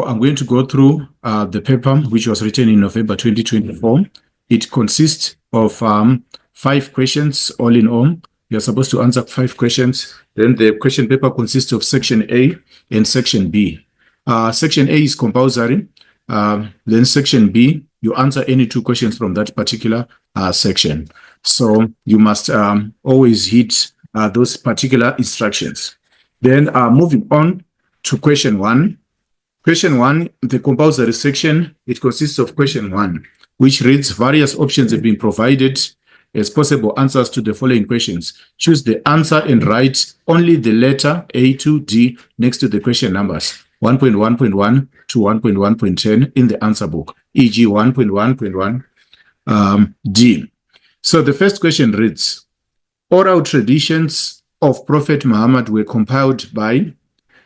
I'm going to go through the paper, which was written in November 2024. It consists of 5 questions all in all. You're supposed to answer 5 questions. Then the question paper consists of section A and section B. Section A is compulsory. Then section B, you answer any 2 questions from that particular section. So you must always hit those particular instructions. Then moving on to question 1. Question 1, the compulsory section, it consists of question 1, which reads, various options have been provided as possible answers to the following questions. Choose the answer and write only the letter A to D next to the question numbers 1.1.1 to 1.1.10 in the answer book, e.g. 1.1.1 D. So the first question reads, oral traditions of Prophet Muhammad were compiled by.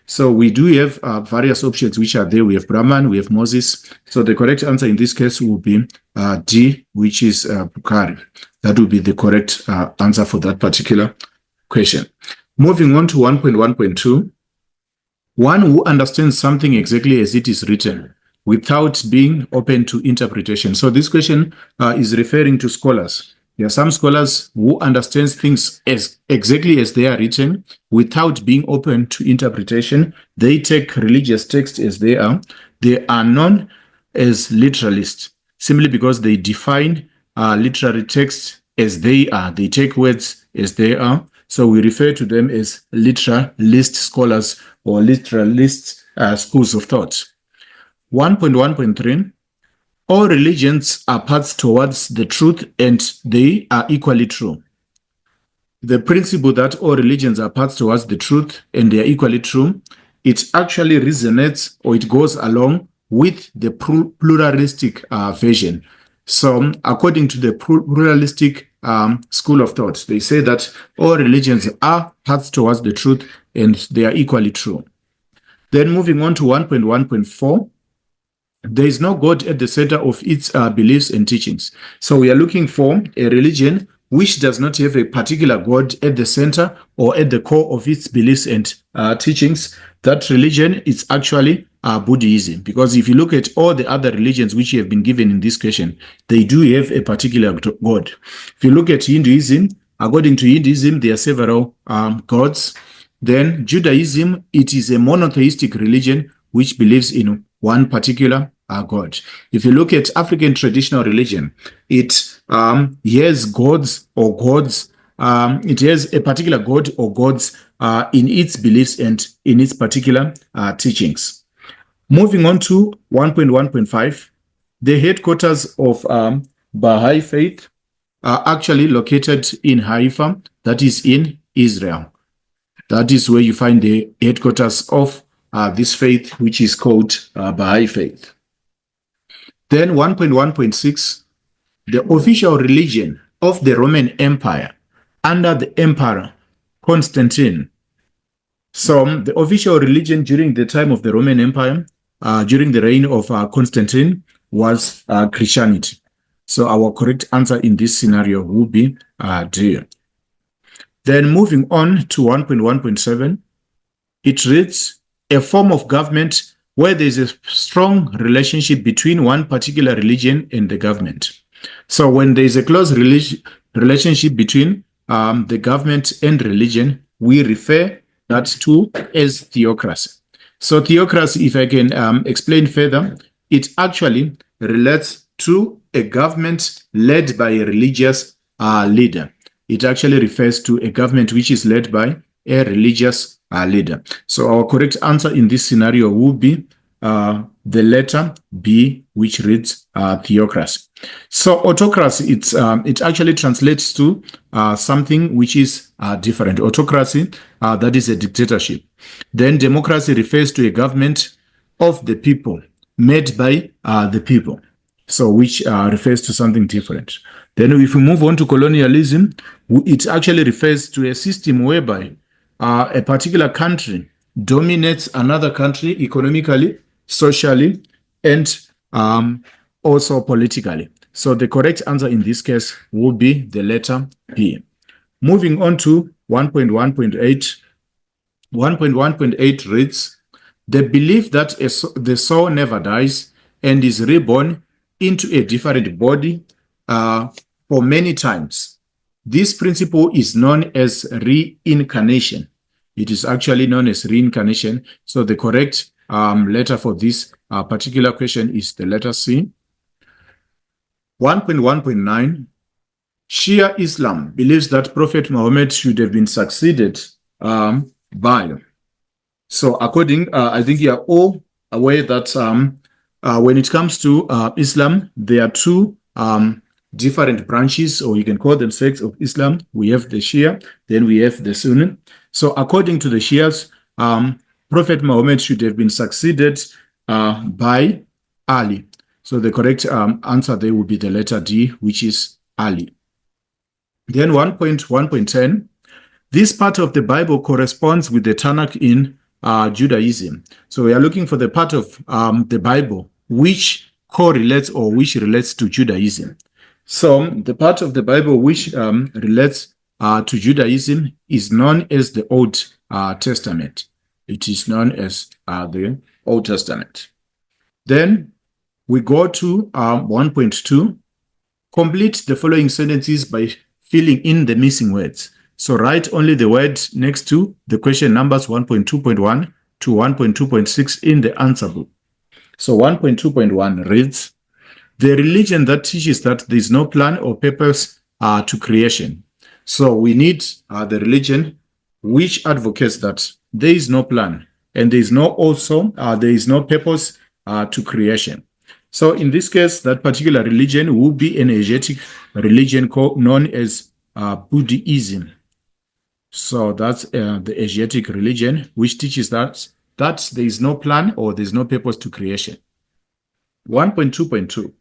So we do have various options which are there. We have Brahman, we have Moses. So the correct answer in this case will be D, which is Bukhari. That will be the correct answer for that particular question. Moving on to 1.1.2. One who understands something exactly as it is written without being open to interpretation. So this question is referring to scholars. There are some scholars who understand things as exactly as they are written without being open to interpretation. They take religious texts as they are. They are known as literalists simply because they define literary texts as they are. They take words as they are. So we refer to them as literalist scholars or literalist schools of thought. 1.1.3. All religions are paths towards the truth and they are equally true. The principle that all religions are paths towards the truth and they are equally true, it actually resonates or it goes along with the pluralistic version. So according to the pluralistic school of thought, they say that all religions are paths towards the truth and they are equally true. Then moving on to 1.1.4, there is no God at the center of its beliefs and teachings. So we are looking for a religion which does not have a particular God at the center or at the core of its beliefs and teachings. That religion is actually Buddhism. Because if you look at all the other religions which have been given in this question, they do have a particular God. If you look at Hinduism, according to Hinduism, there are several gods. Then Judaism, it is a monotheistic religion which believes in one particular God. If you look at African traditional religion, it has gods or gods. It has a particular god or gods in its beliefs and in its particular teachings. Moving on to 1.1.5, the headquarters of Baha'i faith are actually located in Haifa, that is in Israel. That is where you find the headquarters of this faith, which is called Baha'i faith. Then 1.1.6, the official religion of the Roman Empire under the Emperor Constantine. So the official religion during the time of the Roman Empire, during the reign of Constantine, was Christianity. So our correct answer in this scenario would be D. Then moving on to 1.1.7, it reads, a form of government where there is a strong relationship between one particular religion and the government. So when there is a close relationship between the government and religion, we refer that to as theocracy. So theocracy, if I can explain further, it actually relates to a government led by a religious leader. It actually refers to a government which is led by a religious leader. So our correct answer in this scenario would be the letter B, which reads theocracy. So autocracy, it actually translates to something which is different. Autocracy, that is a dictatorship. Then democracy refers to a government of the people, made by the people. So which refers to something different. Then if we move on to colonialism, it actually refers to a system whereby a particular country dominates another country economically, socially, and also politically. So the correct answer in this case would be the letter B. Moving on to 1.1.8. 1.1.8 reads, The belief that the soul never dies and is reborn into a different body for many times. This principle is known as reincarnation. It is actually known as reincarnation. So the correct letter for this particular question is the letter C. 1.1.9, Shia Islam believes that Prophet Muhammad should have been succeeded by. So according, I think you are all aware that when it comes to Islam, there are two different branches, or you can call them sects of Islam. We have the Shia, then we have the Sunni. So according to the Shias, Prophet Muhammad should have been succeeded by Ali. So the correct answer there would be the letter D, which is Ali. Then 1.1.10, this part of the Bible corresponds with the Tanakh in Judaism. So we are looking for the part of the Bible which correlates or which relates to Judaism. So the part of the Bible which relates to Judaism is known as the Old Testament. It is known as the Old Testament. Then we go to 1.2. Complete the following sentences by filling in the missing words. So write only the word next to the question numbers 1.2.1 to 1.2.6 in the answer book. So 1.2.1 reads, the religion that teaches that there is no plan or purpose to creation. So we need the religion which advocates that there is no plan and there is no purpose to creation. So in this case, that particular religion will be an Asiatic religion known as Buddhism. So that's the Asiatic religion, which teaches that there is no plan or there is no purpose to creation. 1.2.2.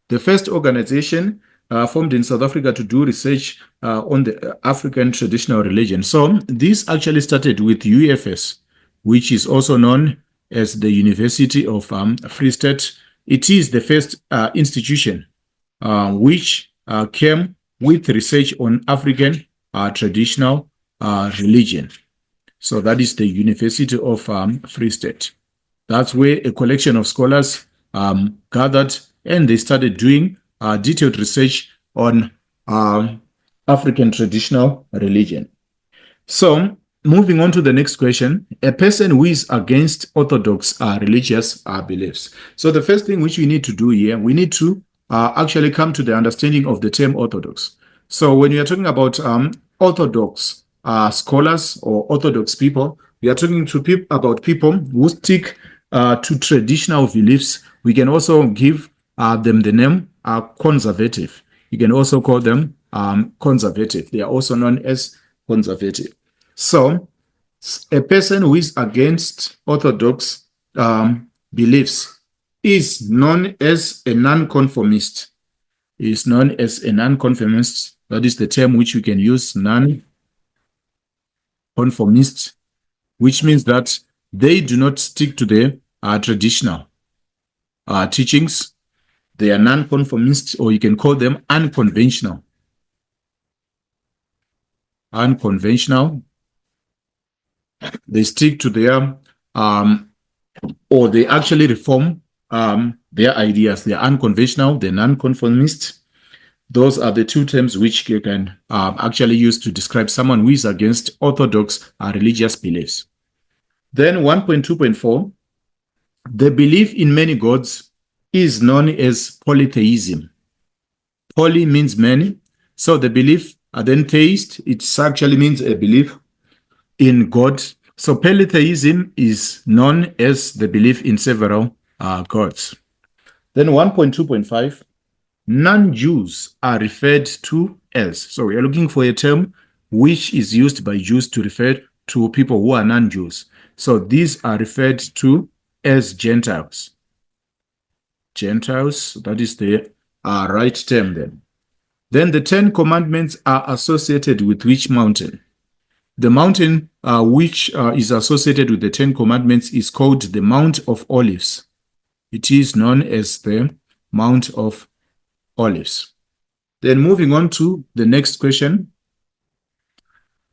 The first organization formed in South Africa to do research on the African traditional religion. So this actually started with UFS, which is also known as the University of Free State. It is the first institution which came with research on African traditional religion. So that is the University of Free State. That's where a collection of scholars gathered and they started doing detailed research on African traditional religion. So moving on to the next question, a person who is against orthodox religious beliefs. So the first thing which we need to do here, we need to actually come to the understanding of the term orthodox. So when we are talking about orthodox scholars or orthodox people, we are talking about people who stick to traditional beliefs. We can also give them the name conservative. You can also call them conservative. They are also known as conservative. So a person who is against orthodox beliefs is known as a nonconformist. Is known as a nonconformist. That is the term which we can use, nonconformist, which means that they do not stick to the traditional teachings. They are nonconformist, or you can call them unconventional. Unconventional. They stick to their, or they actually reform their ideas. They are unconventional, they're nonconformist. Those are the two terms which you can actually use to describe someone who is against orthodox religious beliefs. Then 1.2.4, the belief in many gods is known as polytheism. Poly means many. So the belief, then theist, it actually means a belief in God. So polytheism is known as the belief in several gods. Then 1.2.5, non-Jews are referred to as. So we are looking for a term which is used by Jews to refer to people who are non-Jews. So these are referred to as Gentiles. Gentiles, that is the right term then. Then the 10 commandments are associated with which mountain? The mountain which is associated with the 10 commandments is called the Mount of Olives. It is known as the Mount of Olives. Then moving on to the next question.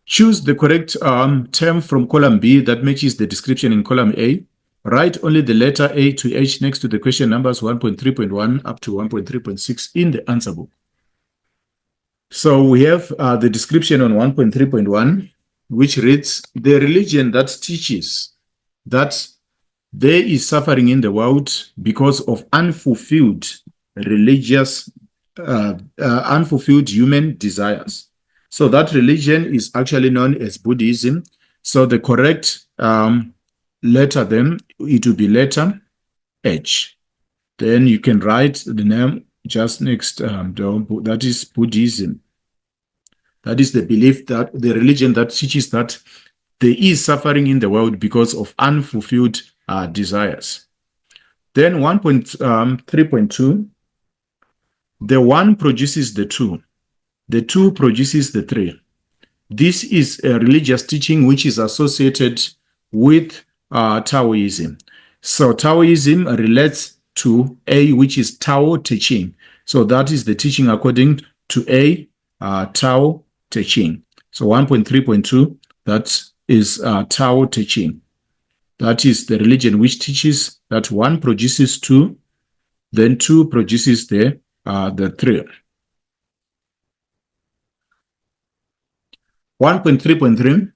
Choose the correct term from column B that matches the description in column A. Write only the letter A to H next to the question numbers 1.3.1 up to 1.3.6 in the answer book. So we have the description on 1.3.1, which reads, the religion that teaches that there is suffering in the world because of unfulfilled religious, unfulfilled human desires. So that religion is actually known as Buddhism. So the correct letter then, it will be letter H. Then you can write the name just next, that is Buddhism. That is the belief that the religion that teaches that there is suffering in the world because of unfulfilled desires. Then 1.3.2, the one produces the two produces the three. This is a religious teaching which is associated with Taoism. So Taoism relates to A, which is Tao Te Ching. So that is the teaching according to A, Tao Te Ching. So 1.3.2, that is Tao Te Ching. That is the religion which teaches that one produces two, then two produces the three. 1.3.3,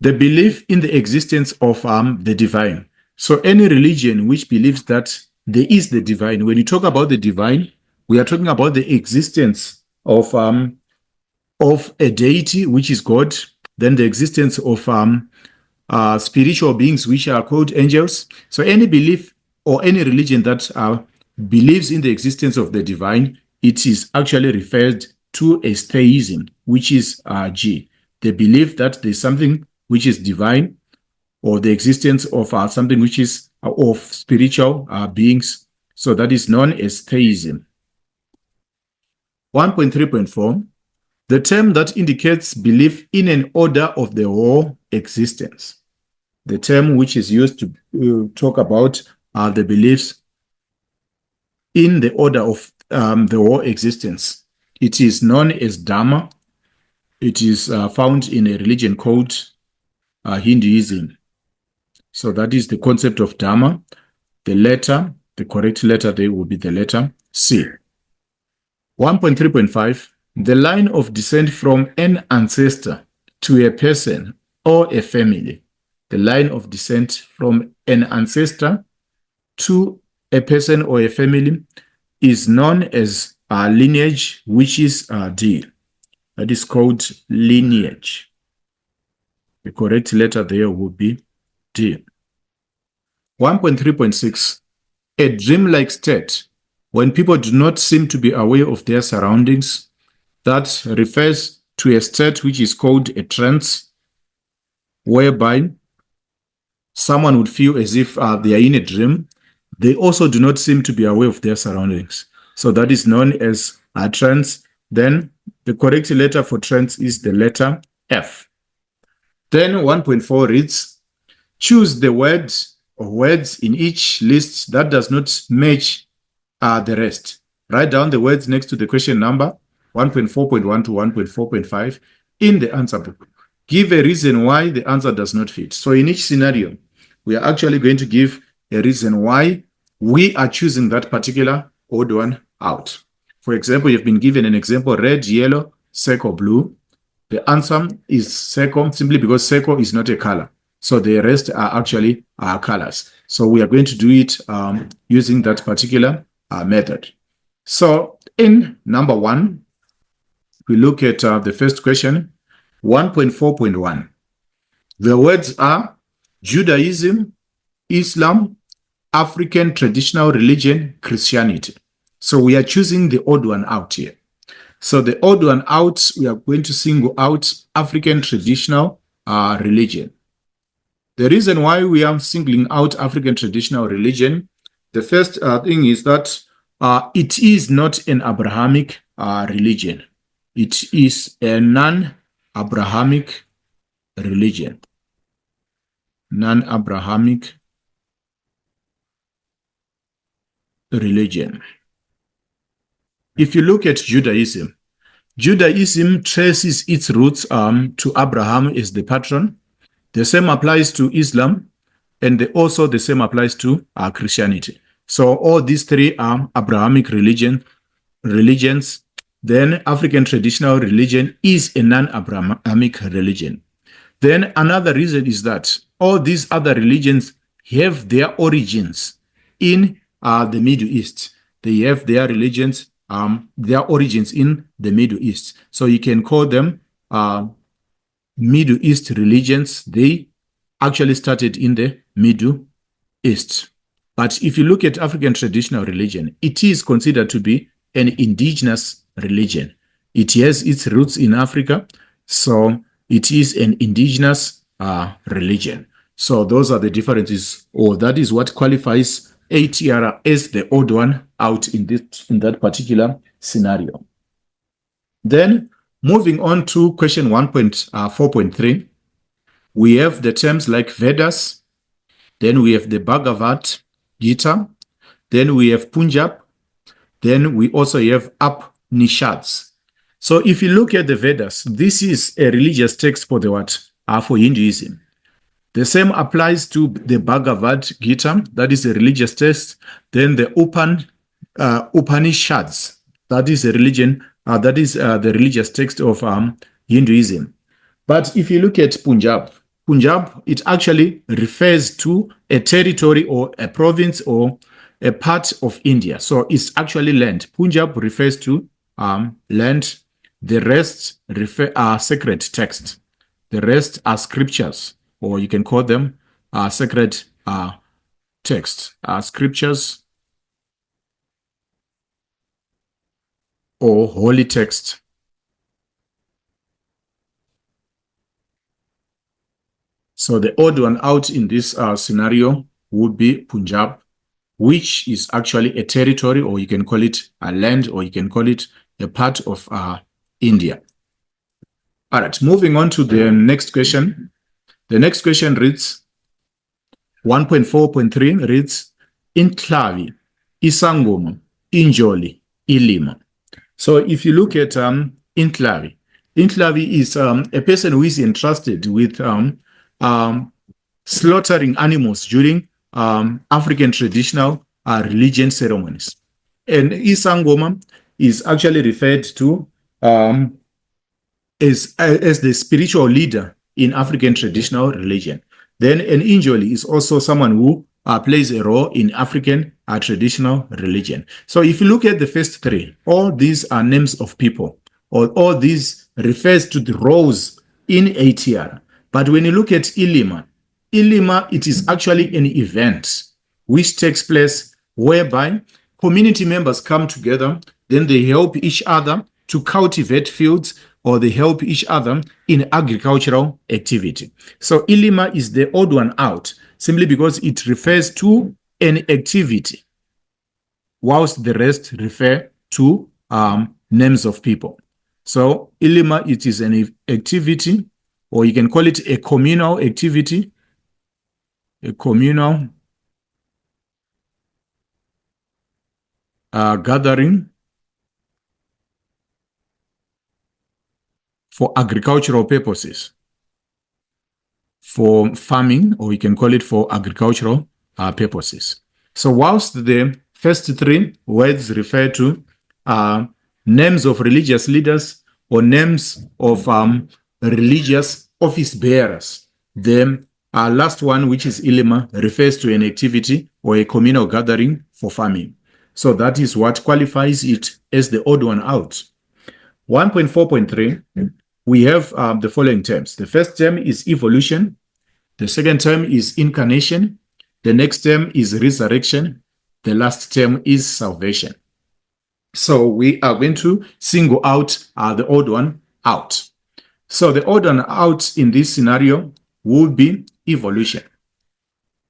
the belief in the existence of the divine. So any religion which believes that there is the divine, when you talk about the divine, we are talking about the existence of a deity, which is God, then the existence of spiritual beings, which are called angels. So any belief or any religion that believes in the existence of the divine, it is actually referred to as theism, which is G. The belief that there's something which is divine, or the existence of something which is of spiritual beings. So that is known as theism. 1.3.4, the term that indicates belief in an order of the whole existence. The term which is used to talk about the beliefs in the order of the whole existence. It is known as Dharma. It is found in a religion called Hinduism. So that is the concept of Dharma. The correct letter there will be the letter C. 1.3.5, the line of descent from an ancestor to a person or a family. The line of descent from an ancestor to a person or a family is known as lineage, which is D. That is called lineage. The correct letter there would be D. 1.3.6, a dreamlike state, when people do not seem to be aware of their surroundings. That refers to a state which is called a trance, whereby someone would feel as if they are in a dream. They also do not seem to be aware of their surroundings. So that is known as a trance. Then the correct letter for trance is the letter F. Then 1.4 reads, choose the words or words in each list that does not match the rest. Write down the words next to the question number 1.4.1 to 1.4.5 in the answer book. Give a reason why the answer does not fit. So in each scenario, we are actually going to give a reason why we are choosing that particular odd one out. For example, you've been given an example, red, yellow, circle, blue. The answer is circle simply because circle is not a color. So the rest are actually colors. So we are going to do it using that particular method. So in number 1, we look at the first question, 1.4.1. The words are Judaism, Islam, African traditional religion, Christianity. So we are choosing the odd one out here. So the odd one out, we are going to single out African traditional religion. The reason why we are singling out African traditional religion, the first thing is that it is not an Abrahamic religion. It is a non-Abrahamic religion. Non-Abrahamic religion. If you look at Judaism, Judaism traces its roots to Abraham as the patron. The same applies to Islam. and also the same applies to Christianity. So all these three are Abrahamic religions. Then African traditional religion is a non-Abrahamic religion. Then another reason is that all these other religions have their origins in the Middle East. They have their origins in the Middle East. So you can call them Middle East religions. They actually started in the Middle East. But if you look at African traditional religion, it is considered to be an indigenous religion. It has its roots in Africa, so it is an indigenous religion. So those are the differences, or that is what qualifies ATR as the odd one out in that particular scenario. Then moving on to question 1.4.3, we have the terms like Vedas, then we have the Bhagavad Gita, then we have Punjab, then we also have Upanishads. So if you look at the Vedas, this is a religious text for the what? For Hinduism. The same applies to the Bhagavad Gita, that is a religious text. Then the Upanishads, that is a the religious text of Hinduism. But if you look at Punjab, it actually refers to a territory or a province or a part of India. So it's actually land. Punjab refers to land. The rest are sacred texts. The rest are scriptures, or you can call them sacred texts, scriptures or holy text. So the odd one out in this scenario would be Punjab, which is actually a territory, or you can call it a land, or you can call it a part of India. All right, moving on to the next question. The next question reads, 1.4.3 reads, Inklavi, Isangoma, Injoli, Ilima. So if you look at Inklavi is a person who is entrusted with slaughtering animals during African traditional religion ceremonies. And Isangoma is actually referred to as the spiritual leader in African traditional religion. Then an Injoli is also someone who plays a role in African traditional religion. So if you look at the first three, all these are names of people, or all these refers to the roles in ATR. But when you look at Ilima, it is actually an event which takes place whereby community members come together, then they help each other to cultivate fields, or they help each other in agricultural activity. So Ilima is the odd one out, simply because it refers to an activity, whilst the rest refer to names of people. So Ilima, it is an activity, or you can call it a communal activity, a communal gathering for agricultural purposes, for farming, or you can call it for agricultural purposes. So whilst the first three words refer to names of religious leaders or names of religious office bearers, the last one, which is Ilima, refers to an activity or a communal gathering for farming. So that is what qualifies it as the odd one out. 1.4.3, we have the following terms. The first term is evolution. The second term is incarnation. The next term is resurrection. The last term is salvation. So we are going to single out the odd one out. So the odd one out in this scenario would be evolution.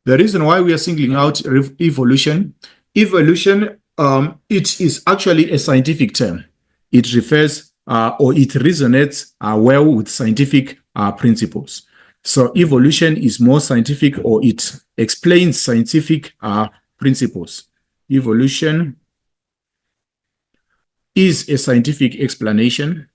The reason why we are singling out evolution, it is actually a scientific term. It refers or it resonates well with scientific principles. So evolution is more scientific, or it explains scientific principles. Evolution is a scientific explanation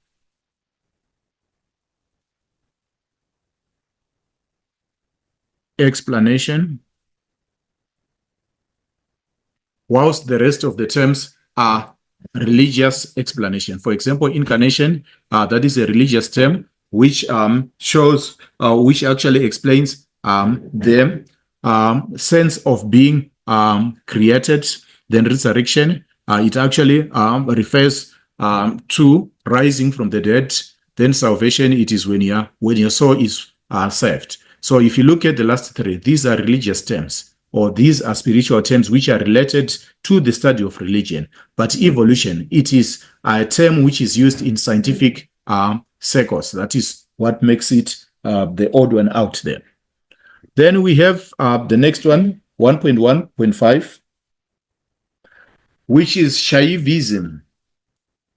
whilst the rest of the terms are religious explanation. For example, incarnation, that is a religious term which shows, which actually explains the sense of being created. Then resurrection, it actually refers to rising from the dead. Then salvation, it is when your soul is saved. So if you look at the last three, these are religious terms, or these are spiritual terms which are related to the study of religion. But evolution, it is a term which is used in scientific circles. That is what makes it the odd one out there. Then we have the next one, 1.1.5, which is Shaivism.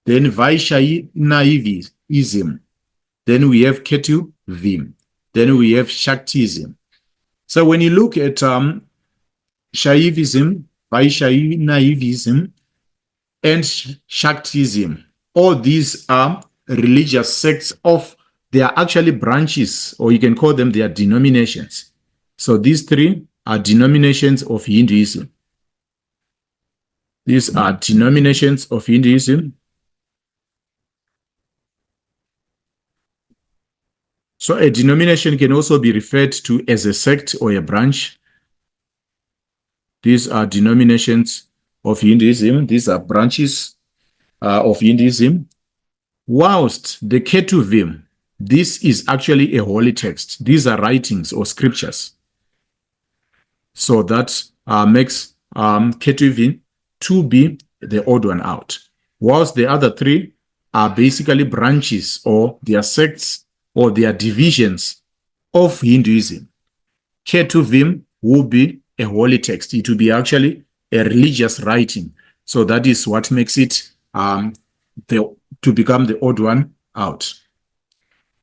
Then Vaishnavism. Then we have Ketuvim. Then we have Shaktism. So when you look at Shaivism, Vaishnavism, and Shaktism, all these are religious sects they are actually branches, or you can call them their denominations. So these three are denominations of Hinduism. These are denominations of Hinduism. So a denomination can also be referred to as a sect or a branch. These are denominations of Hinduism. These are branches of Hinduism. Whilst the Ketuvim, this is actually a holy text. These are writings or scriptures. So that makes Ketuvim to be the odd one out. Whilst the other three are basically branches, or their sects, or their divisions of Hinduism. Ketuvim will be a holy text. It will be actually a religious writing. So that is what makes it to become the odd one out.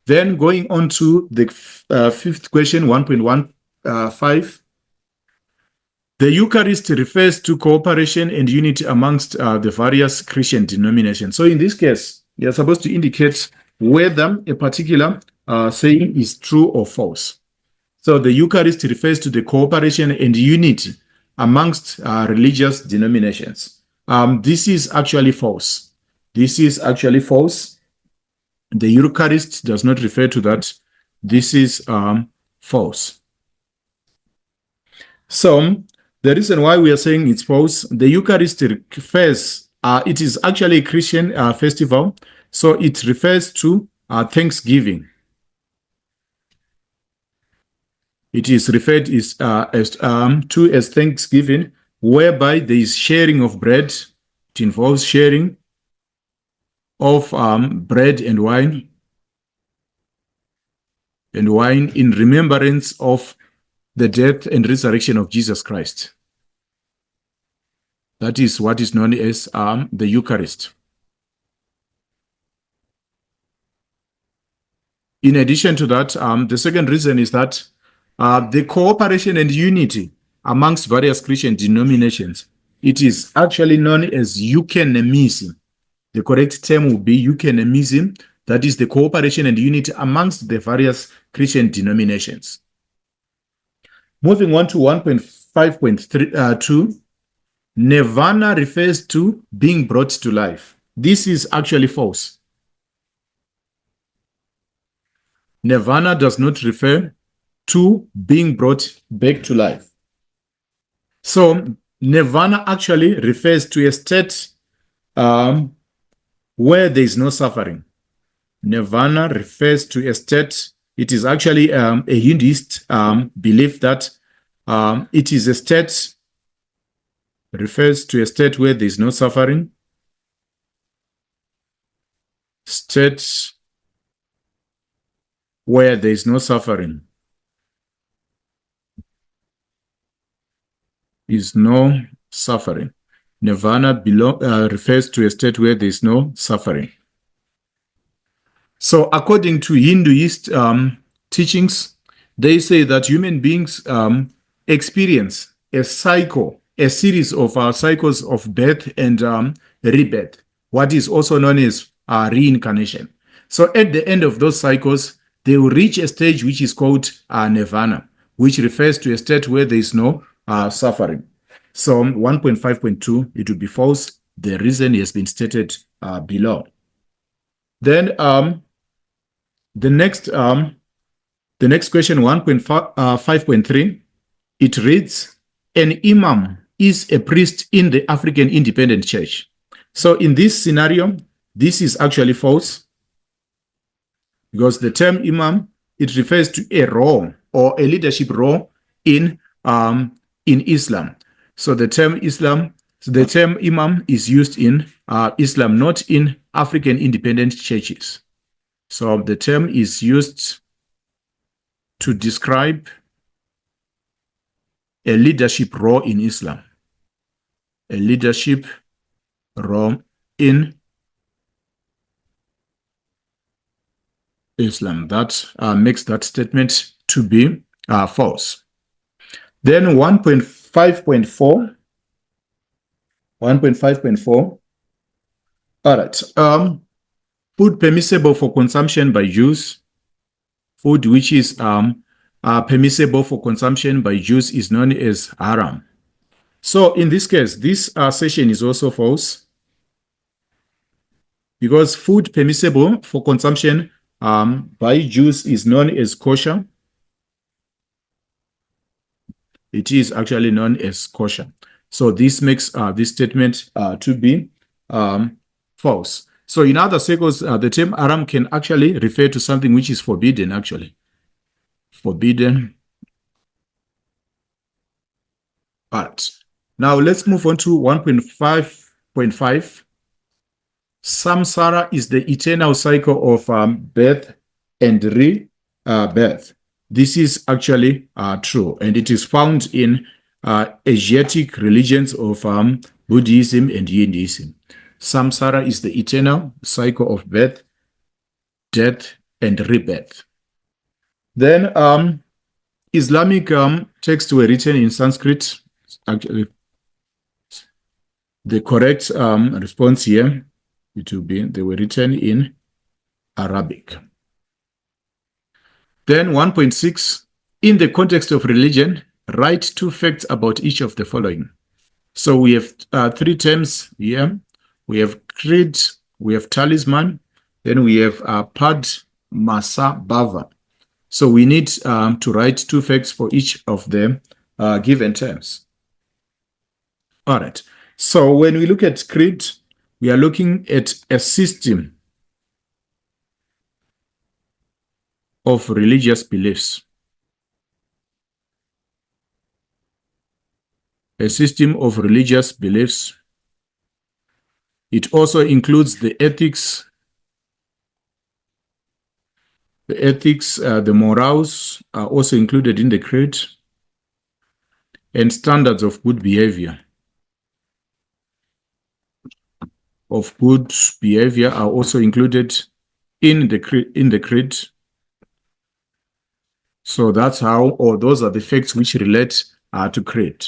Then going on to the fifth question, 1.15. The Eucharist refers to cooperation and unity amongst the various Christian denominations. So in this case, you're supposed to indicate whether a particular saying is true or false. So the Eucharist refers to the cooperation and unity amongst religious denominations. This is actually false. This is actually false. The Eucharist does not refer to that. This is false. So the reason why we are saying it's false, the Eucharist refers, it is actually a Christian festival. So it refers to Thanksgiving. It is referred to as Thanksgiving, whereby there is sharing of bread. It involves sharing of bread and wine in remembrance of the death and resurrection of Jesus Christ. That is what is known as the Eucharist. In addition to that, the second reason is that the cooperation and unity amongst various Christian denominations, it is actually known as euchanemism. The correct term would be euchanemism. That is the cooperation and unity amongst the various Christian denominations. Moving on to 1.5.2, nirvana refers to being brought to life. This is actually false. Nirvana does not refer to being brought back to life. So nirvana actually refers to a state where there is no suffering. Nirvana refers to a state. It is actually a Hinduist belief that it is a state, refers to a state where there is no suffering. State where there is no suffering. Is no suffering. Nirvana refers to a state where there is no suffering. So according to Hinduist teachings, they say that human beings experience a cycle, a series of cycles of birth and rebirth, what is also known as reincarnation. So at the end of those cycles, they will reach a stage which is called nirvana, which refers to a state where there is no suffering. So 1.5.2, it will be false. The reason has been stated below. Then the next question, 1.5.3, it reads, an imam is a priest in the African Independent Church. So in this scenario, this is actually false, because the term imam, it refers to a role or a leadership role in Islam. So the term imam is used in Islam, not in African independent churches. So the term is used to describe a leadership role in Islam. A leadership role in Islam. That makes that statement to be false. Then 1.5.4. 1.5.4. All right. Food permissible for consumption by Jews. Food which is permissible for consumption by Jews is known as haram. So in this case, this session is also false, because food permissible for consumption by Jews is known as kosher. It is actually known as kosher. So this makes this statement to be false. So in other circles, the term haram can actually refer to something which is forbidden, actually. Forbidden. All right. Now let's move on to 1.5.5. Samsara is the eternal cycle of birth and rebirth. This is actually true, and it is found in Asiatic religions of Buddhism and Hinduism. Samsara is the eternal cycle of birth, death, and rebirth. Then Islamic texts were written in Sanskrit. Actually, the correct response here, it will be they were written in Arabic. Then 1.6, in the context of religion, write 2 facts about each of the following. So we have 3 terms here. We have creed, we have talisman, then we have pad, masa, bava. So we need to write 2 facts for each of the given terms. All right. So when we look at creed, we are looking at a system of religious beliefs. A system of religious beliefs. It also includes the ethics, the morals are also included in the creed, and standards of good behavior. Of good behavior are also included in the creed. So that's how, or those are the facts which relate to creed.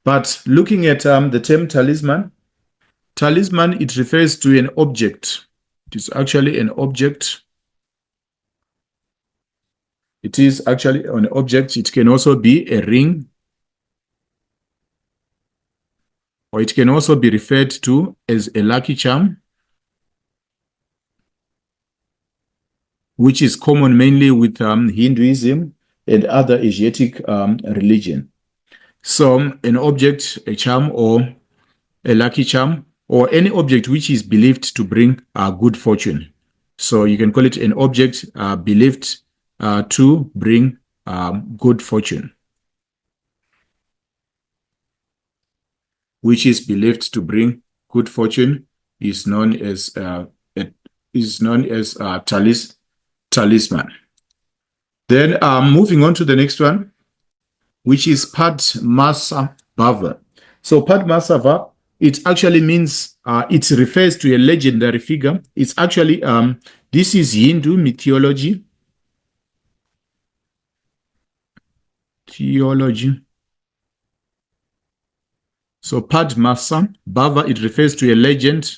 But looking at the term talisman, it refers to an object. It is actually an object. It is actually an object. It can also be a ring, or it can also be referred to as a lucky charm, which is common mainly with Hinduism and other Asiatic religion. So an object, a charm, or a lucky charm, or any object which is believed to bring good fortune. So you can call it an object believed to bring good fortune, which is believed to bring good fortune, is known as talisman. Then moving on to the next one, which is Padmasa Bhava. So Padmasava, it actually means, it refers to a legendary figure. It's actually, this is Hindu mythology. So Padmasa Bhava, it refers to a legend.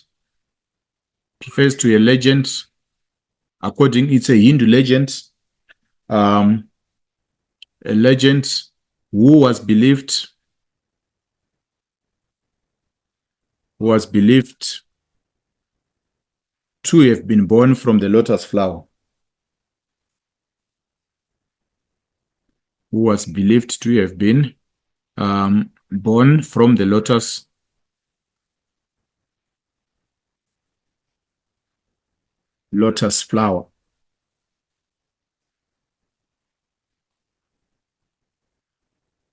It's a Hindu legend. A legend who was believed who was believed to have been born from the lotus flower. Who was believed to have been born from the lotus flower.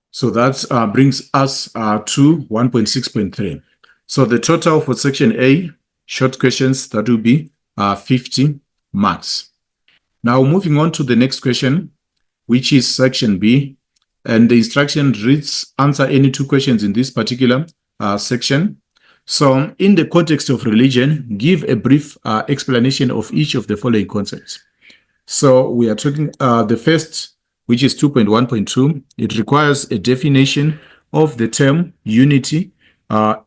So that brings us to 1.6.3. So the total for section A, short questions, that will be 50 marks. Now moving on to the next question, which is section B. And the instruction reads, answer any two questions in this particular section. So in the context of religion, give a brief explanation of each of the following concepts. So we are talking the first, which is 2.1.2. It requires a definition of the term unity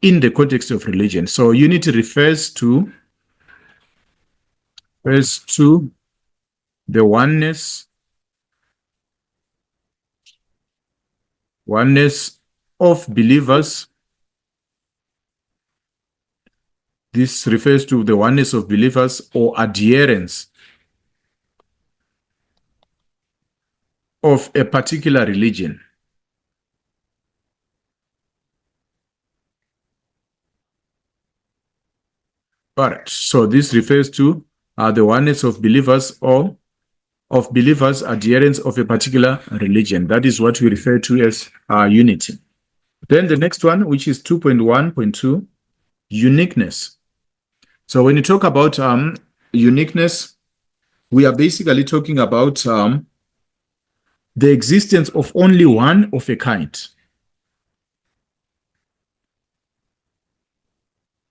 in the context of religion. So unity refers to the oneness of believers. This refers to the oneness of believers or adherents of a particular religion. All right. So this refers to the oneness of believers or of believers adherents of a particular religion. That is what we refer to as unity. Then the next one, which is 2.1.2, uniqueness. So when you talk about uniqueness, we are basically talking about the existence of only one of a kind.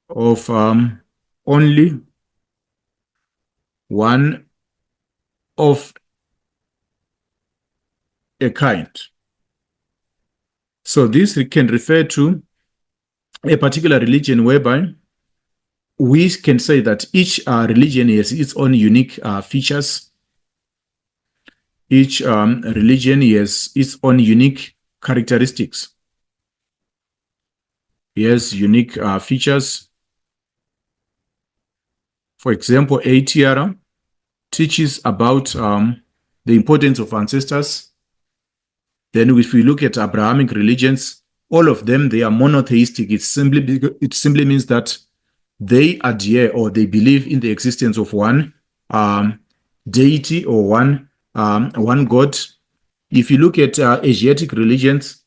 Of only one of a kind. So this can refer to a particular religion whereby we can say that each religion has its own unique features. Each religion has its own unique characteristics. It has unique features. For example, ATR teaches about the importance of ancestors. Then if we look at Abrahamic religions, all of them, they are monotheistic. It simply means that they adhere or they believe in the existence of one deity or one God. If you look at Asiatic religions,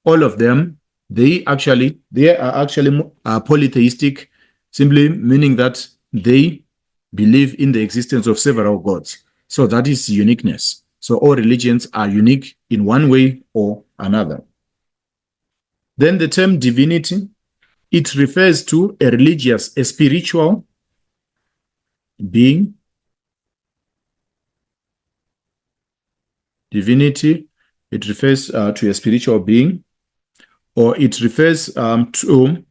all of them, they are actually polytheistic, simply meaning that they believe in the existence of several gods. So that is uniqueness. So all religions are unique in one way or another. Then the term divinity, it refers to a religious, a spiritual being. Divinity, it refers to a spiritual being, or it refers to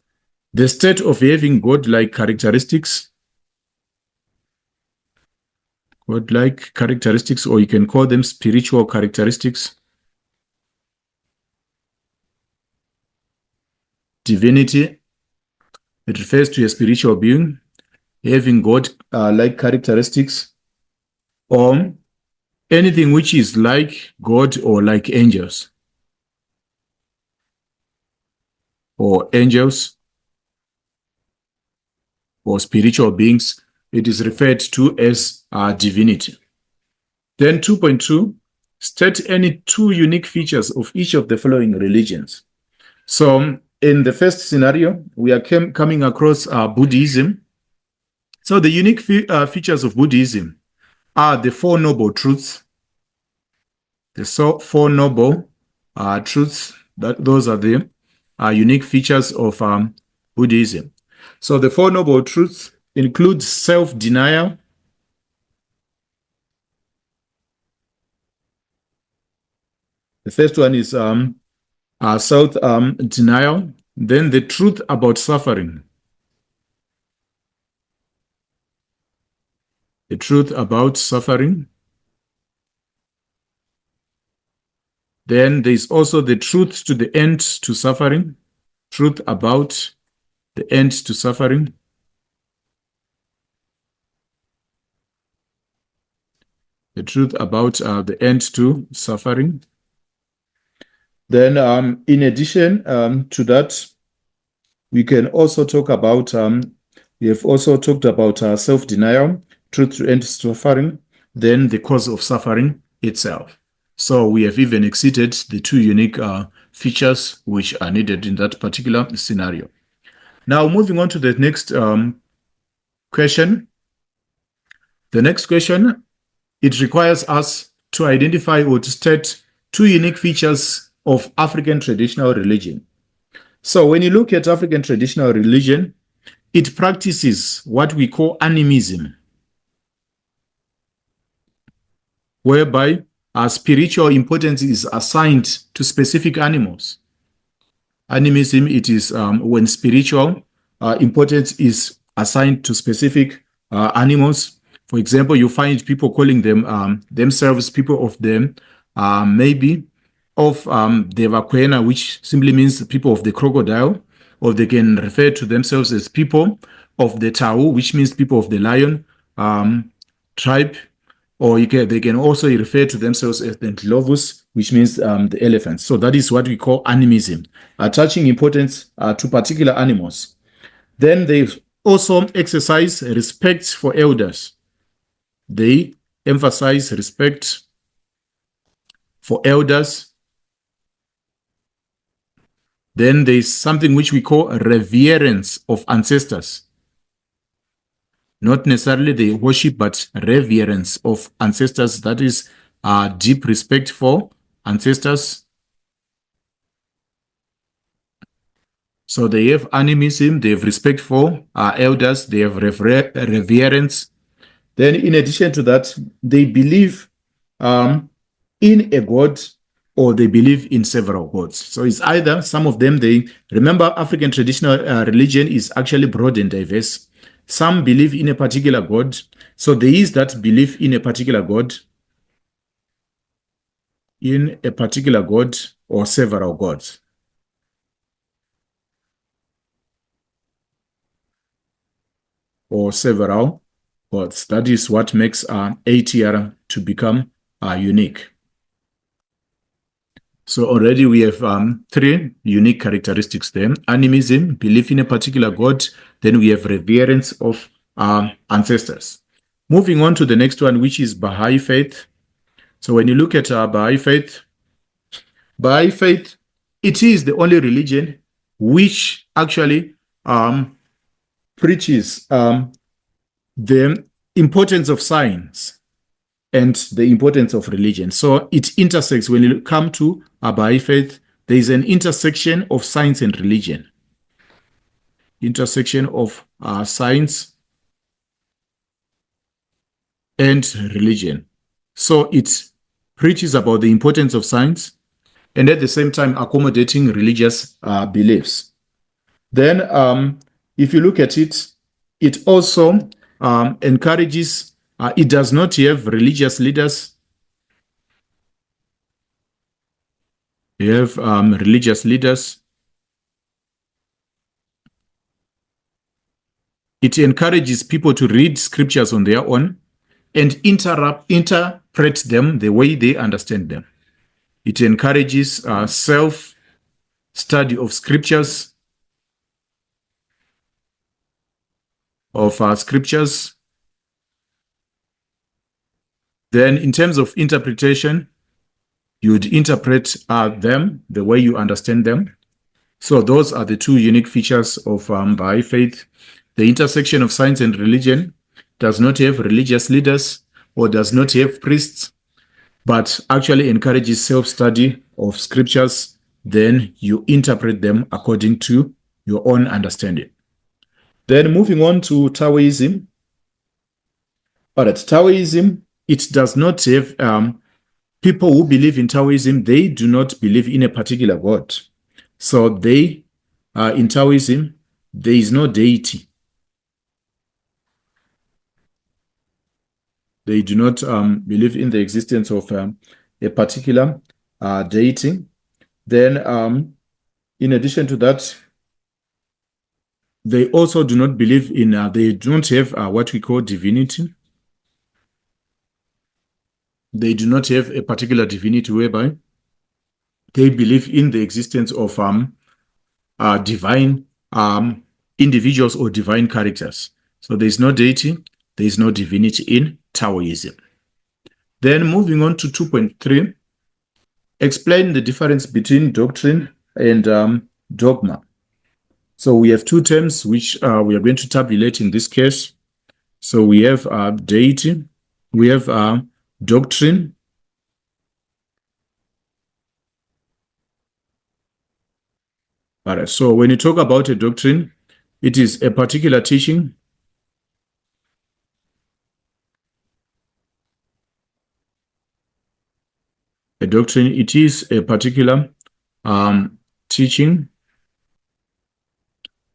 the state of having godlike characteristics. Godlike characteristics, or you can call them spiritual characteristics. Divinity, it refers to a spiritual being having God-like characteristics, or anything which is like God or like angels. Or angels or spiritual beings, it is referred to as divinity. Then 2.2, state any two unique features of each of the following religions. So in the first scenario, we are coming across Buddhism. So the unique features of Buddhism are the Four Noble Truths. The Four Noble Truths, those are the unique features of Buddhism. So the Four Noble Truths include self-denial, the first one is self-denial, then the truth about suffering. The truth about suffering. Then there is also the truth to the end to suffering. Truth about the end to suffering. The truth about the end to suffering. Then, in addition to that, we can also talk about, we have also talked about self-denial, truth to end suffering, then the cause of suffering itself. So we have even exceeded the two unique features which are needed in that particular scenario. Now, moving on to the next question. The next question, it requires us to identify or to state two unique features of African traditional religion. So when you look at African traditional religion, it practices what we call animism, whereby spiritual importance is assigned to specific animals. Animism, it is when spiritual importance is assigned to specific animals. For example, you find people calling them themselves people of them, maybe of the Vakwena, which simply means people of the crocodile, or they can refer to themselves as people of the Tau, which means people of the lion tribe, or they can also refer to themselves as the Ndlovus, which means the elephants. So that is what we call animism, attaching importance to particular animals. Then they also exercise respect for elders. They emphasize respect for elders. Then there's something which we call reverence of ancestors. Not necessarily the worship, but reverence of ancestors. That is deep respect for ancestors. So they have animism, they have respect for elders, they have reverence. Then in addition to that, they believe in a god, or they believe in several gods. So it's either some of them, they remember African traditional religion is actually broad and diverse. Some believe in a particular god. So there is that belief in a particular god, or several gods. Or several gods. That is what makes ATR to become unique. So already we have three unique characteristics there. Animism, belief in a particular god. Then we have reverence of ancestors. Moving on to the next one, which is Baha'i faith. So when you look at Baha'i faith, it is the only religion which actually preaches the importance of science and the importance of religion. So it intersects. When you come to Baha'i faith, there is an intersection of science and religion. Intersection of science and religion. So it preaches about the importance of science and at the same time accommodating religious beliefs. Then if you look at it, it also encourages, it does not have religious leaders. You have religious leaders. It encourages people to read scriptures on their own and interpret them the way they understand them. It encourages self-study of scriptures, Then in terms of interpretation, you would interpret them the way you understand them. So those are the two unique features of Baha'i faith. The intersection of science and religion does not have religious leaders or does not have priests, but actually encourages self-study of scriptures. Then you interpret them according to your own understanding. Then moving on to Taoism. All right, Taoism, it does not have people who believe in Taoism, they do not believe in a particular god. So they, in Taoism, there is no deity. They do not believe in the existence of a particular deity. Then, in addition to that, They also do not believe in, they don't have what we call divinity. They do not have a particular divinity whereby they believe in the existence of divine individuals or divine characters. So there is no deity, there is no divinity in Taoism. Then moving on to 2.3, explain the difference between doctrine and dogma. So we have two terms which we are going to tabulate in this case. So we have deity, we have doctrine. All right. So when you talk about a doctrine, it is a particular teaching. A doctrine, it is a particular teaching.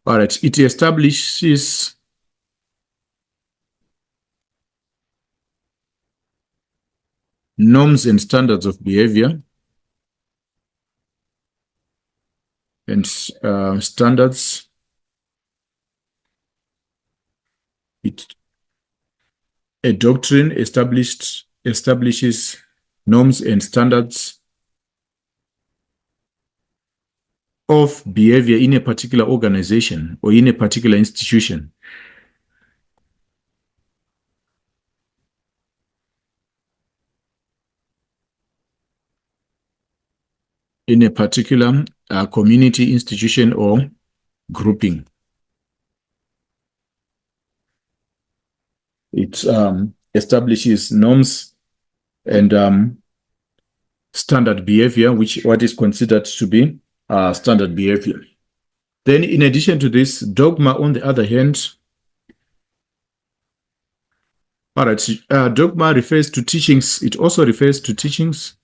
All right. It establishes norms and standards of behavior and standards. A doctrine establishes norms and standards of behavior in a particular organization or in a particular institution. In a particular community, institution, or grouping. It establishes norms and standard behavior, what is considered to be standard behavior. Then in addition to this, dogma, on the other hand, all right, dogma refers to teachings. It also refers to teachings,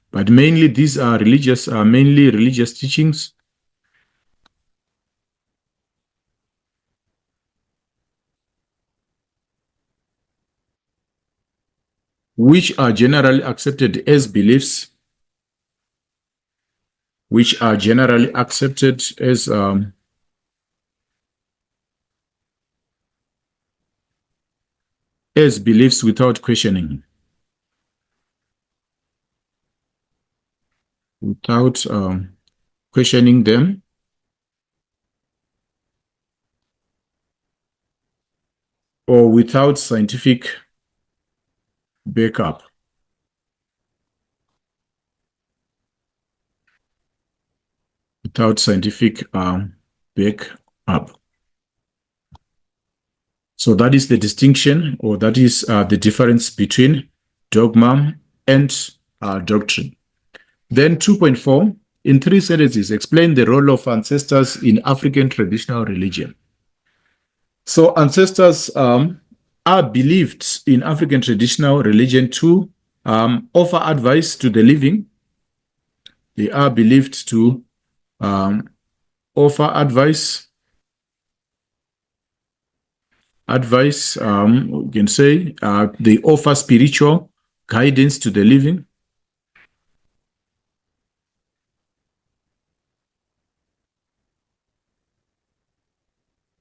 but mainly these are mainly religious teachings. Which are generally accepted as beliefs, which are generally accepted as beliefs without questioning. Without questioning them. Or without scientific backup. Without scientific backup. So that is the distinction, or that is the difference between dogma and doctrine. Then 2.4, in 3 sentences, explain the role of ancestors in African traditional religion. So ancestors are believed in African traditional religion to offer advice to the living. They are believed to offer advice. We can say they offer spiritual guidance to the living.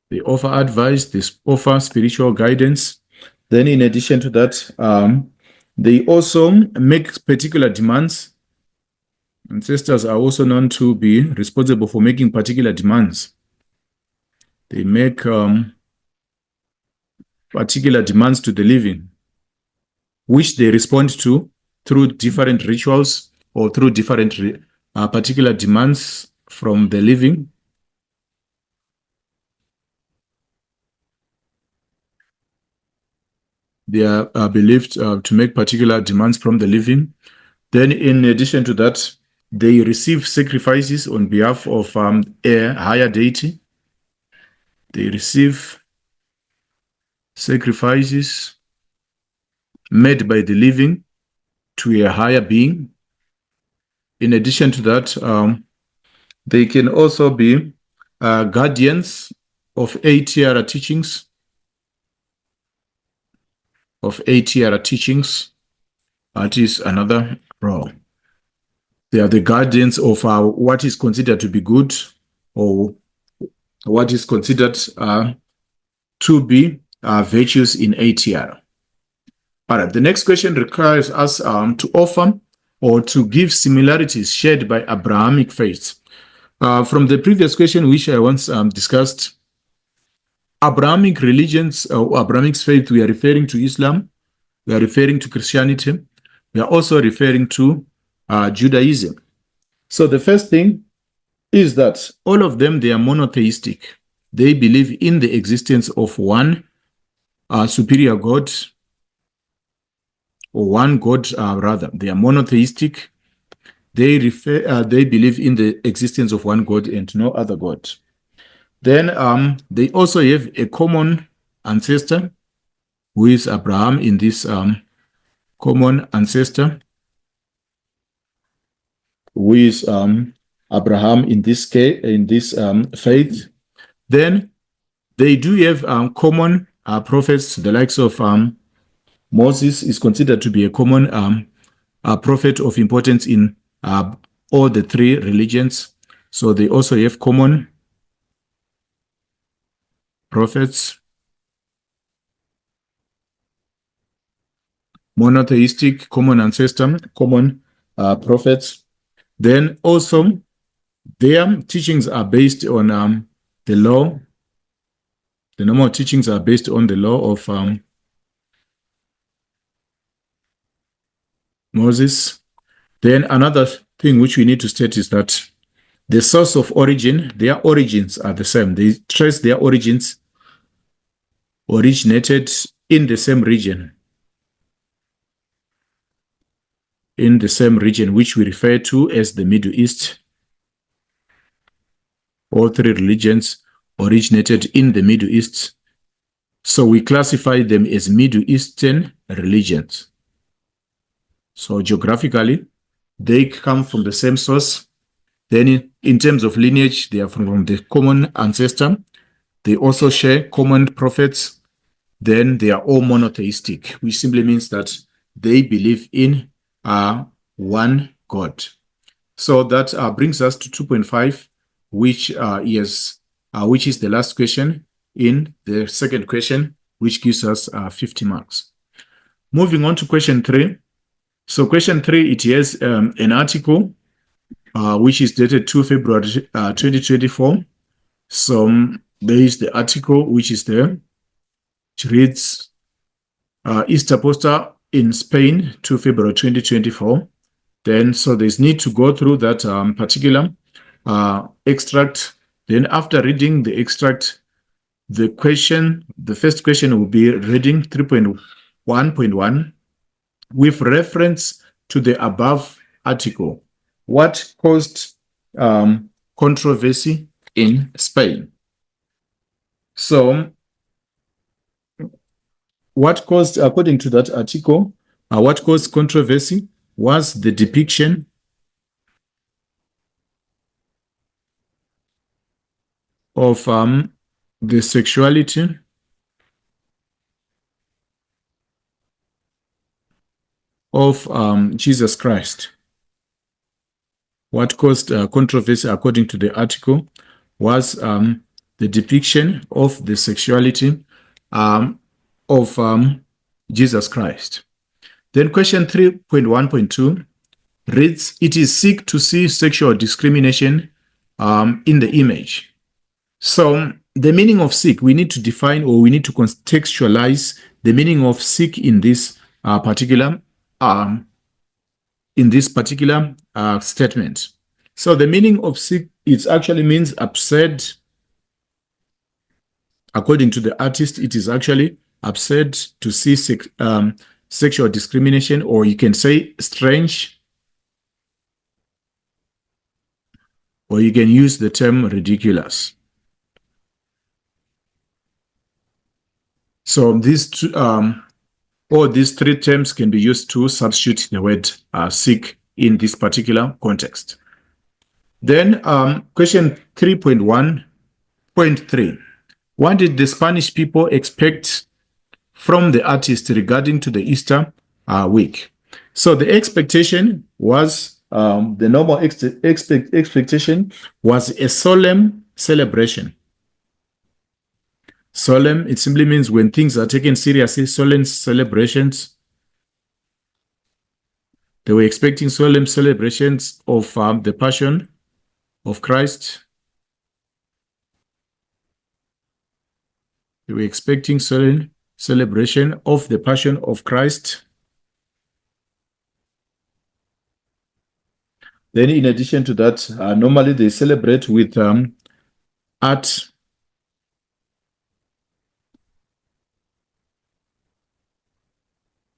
They offer advice, they offer spiritual guidance. Then in addition to that, they also make particular demands. Ancestors are also known to be responsible for making particular demands. They make particular demands to the living, which they respond to through different rituals or through different particular demands from the living. They are believed to make particular demands from the living. Then in addition to that, they receive sacrifices on behalf of a higher deity. They receive sacrifices made by the living to a higher being. In addition to that, they can also be guardians of A-tiara teachings. That is another role. They are the guardians of what is considered to be good, or what is considered to be virtues in ATR. All right, the next question requires us to offer or to give similarities shared by Abrahamic faiths. From the previous question, which I once discussed, Abrahamic religions or Abrahamic faith, we are referring to Islam, we are referring to Christianity, we are also referring to Judaism. So the first thing is that all of them, they are monotheistic. They believe in the existence of one superior God, or one God rather. They are monotheistic. They believe in the existence of one God and no other God. Then they also have a common ancestor, who is Abraham in this common ancestor, who is Abraham in this case, in this faith. Then they do have common prophets, the likes of Moses is considered to be a common prophet of importance in all the three religions. So they also have common prophets, monotheistic, common ancestor, common prophets. Then also their teachings are based on the law. The normal teachings are based on the law of Moses. Then another thing which we need to state is that the source of origin, their origins are the same. They trace their origins, originated in the same region, which we refer to as the Middle East. All three religions originated in the Middle East. So we classify them as Middle Eastern religions. So geographically, they come from the same source. Then in terms of lineage, they are from the common ancestor. They also share common prophets. Then they are all monotheistic, which simply means that they believe in one God. So that brings us to 2.5, which is the last question in the second question, which gives us 50 marks. Moving on to question 3. So question 3, it has an article which is dated 2 February 2024. So there is the article which is there, which reads, Easter poster in Spain, 2 February 2024. Then, so there's need to go through that particular extract. Then after reading the extract, the first question will be reading 3.1.1 with reference to the above article. What caused controversy in Spain? So, what caused, according to that article, what caused controversy was the depiction of the sexuality of Jesus Christ. What caused controversy, according to the article, was the depiction of the sexuality of Jesus Christ. Then question 3.1.2 reads, it is seek to see sexual discrimination in the image. So the meaning of seek, we need to define, or we need to contextualize the meaning of seek in this particular statement. So the meaning of seek, it actually means absurd. According to the artist, it is actually absurd to see sexual discrimination, or you can say strange, or you can use the term ridiculous. So these two, all these three terms can be used to substitute the word seek in this particular context. Then question 3.1.3. What did the Spanish people expect from the artist regarding to the Easter week? So the expectation was, the normal expectation was a solemn celebration. Solemn, it simply means when things are taken seriously, solemn celebrations. They were expecting solemn celebrations of the Passion of Christ. They were expecting solemn celebration of the Passion of Christ. Then in addition to that, normally they celebrate with art.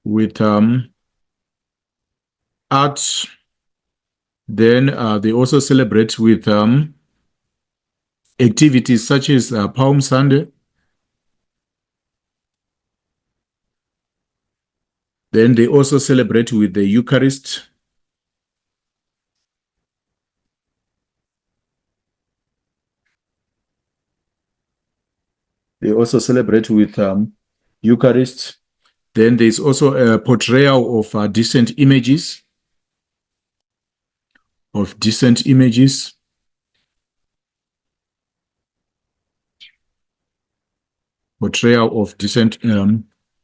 With art. Then they also celebrate with activities such as Palm Sunday. Then they also celebrate with the Eucharist. They also celebrate with Eucharist. Then there's also a portrayal of decent images. Portrayal of decent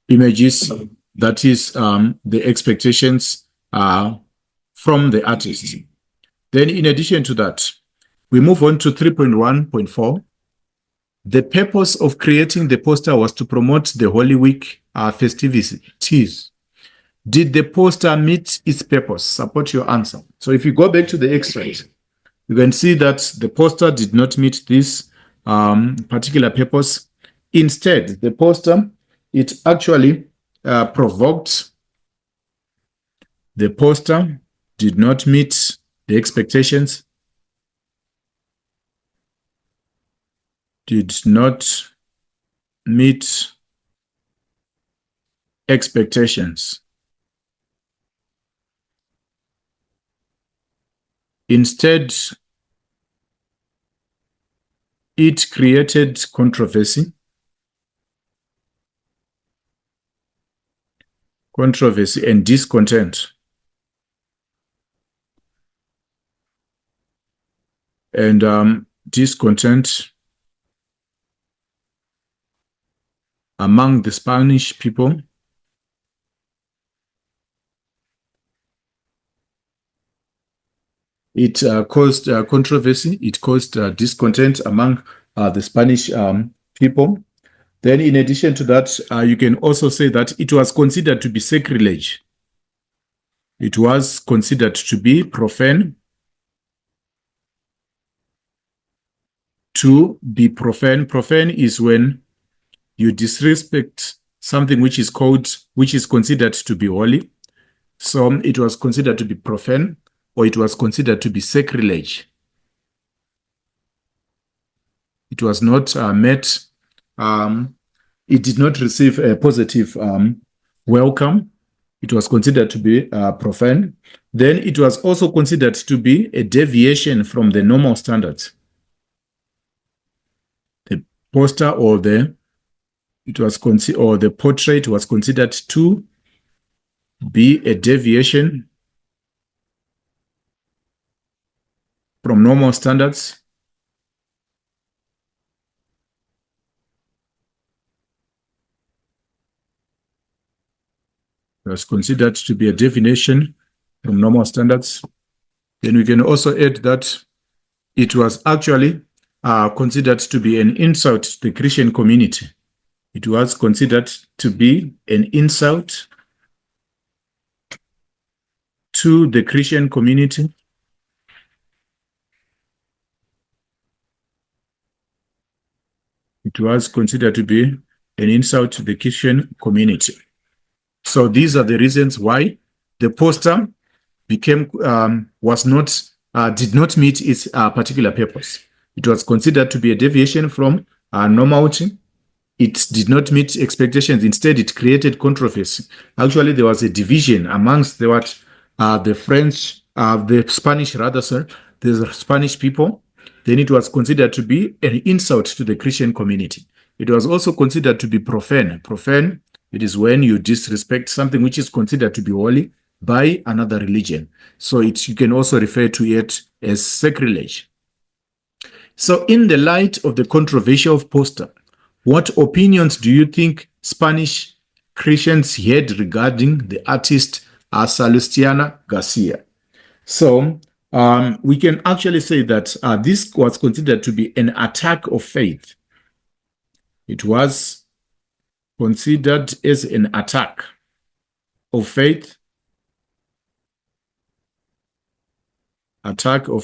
images. That is the expectations from the artist. Then in addition to that, we move on to 3.1.4. The purpose of creating the poster was to promote the Holy Week festivities. Did the poster meet its purpose? Support your answer. So if you go back to the extract, you can see that the poster did not meet this particular purpose. Instead, the poster, it actually provoked. The poster did not meet the expectations. Did not meet expectations. Instead, it created controversy. And discontent. And discontent among the Spanish people. It caused controversy. It caused discontent among the Spanish people. Then in addition to that, you can also say that it was considered to be sacrilege. It was considered to be profane. To be profane. Profane is when you disrespect something which is considered to be holy. So it was considered to be profane, or it was considered to be sacrilege. It was not met. It did not receive a positive welcome. It was considered to be profane. Then it was also considered to be a deviation from the normal standards. The poster or the portrait was considered to be a deviation from normal standards. It was considered to be a deviation from normal standards. Then we can also add that it was actually considered to be an insult to the Christian community. It was considered to be an insult to the Christian community. It was considered to be an insult to the Christian community. So these are the reasons why the poster did not meet its particular purpose. It was considered to be a deviation from normality. It did not meet expectations. Instead, it created controversy. Actually, there was a division amongst the Spanish people. Then it was considered to be an insult to the Christian community. It was also considered to be profane. Profane, it is when you disrespect something which is considered to be holy by another religion. So you can also refer to it as sacrilege. So in the light of the controversial poster, what opinions do you think Spanish Christians had regarding the artist Salustiana Garcia? So we can actually say that this was considered to be an attack of faith. It was considered as an attack of faith, attack or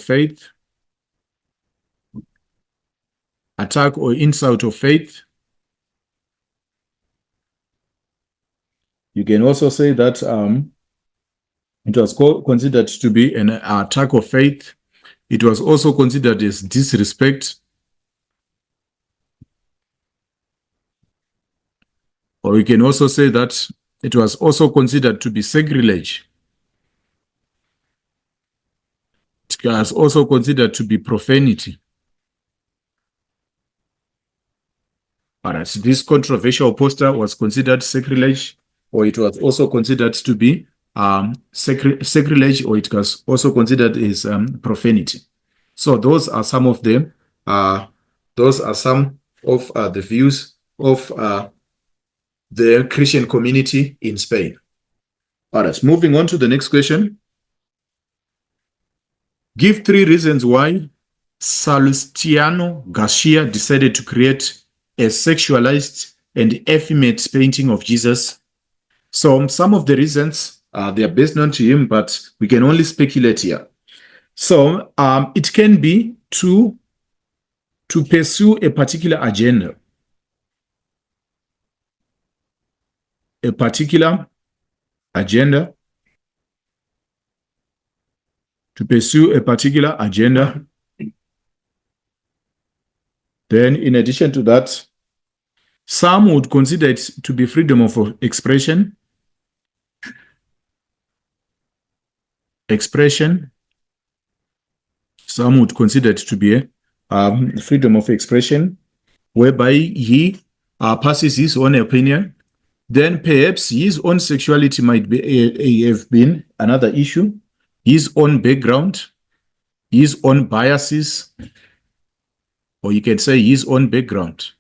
insult of faith. You can also say that it was considered to be an attack of faith. It was also considered as disrespect. Or we can also say that it was also considered to be sacrilege. It was also considered to be profanity. All right, this controversial poster was considered sacrilege, or it was also considered to be sacrilege, or it was also considered as profanity. So those are some of them. Those are some of the views of the Christian community in Spain. All right, moving on to the next question. Give 3 reasons why Salustiano Garcia decided to create a sexualized and effeminate painting of Jesus. So some of the reasons, they are best known to him, but we can only speculate here. So it can be to pursue a particular agenda. A particular agenda. To pursue a particular agenda. Then in addition to that, some would consider it to be freedom of expression. Some would consider it to be freedom of expression, whereby he passes his own opinion. Then perhaps his own sexuality might be have been another issue, his own background, his own biases, or you can say his own background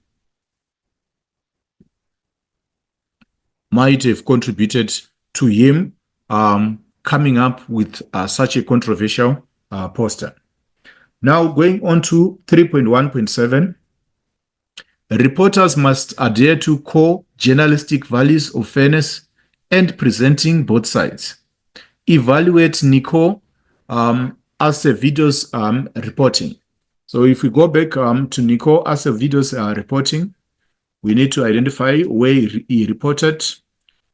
might have contributed to him coming up with such a controversial poster. Now going on to 3.1.7, reporters must adhere to core journalistic values of fairness and presenting both sides. Evaluate Nico Acevedo's reporting. So if we go back to Nico Acevedo's reporting, we need to identify where he reported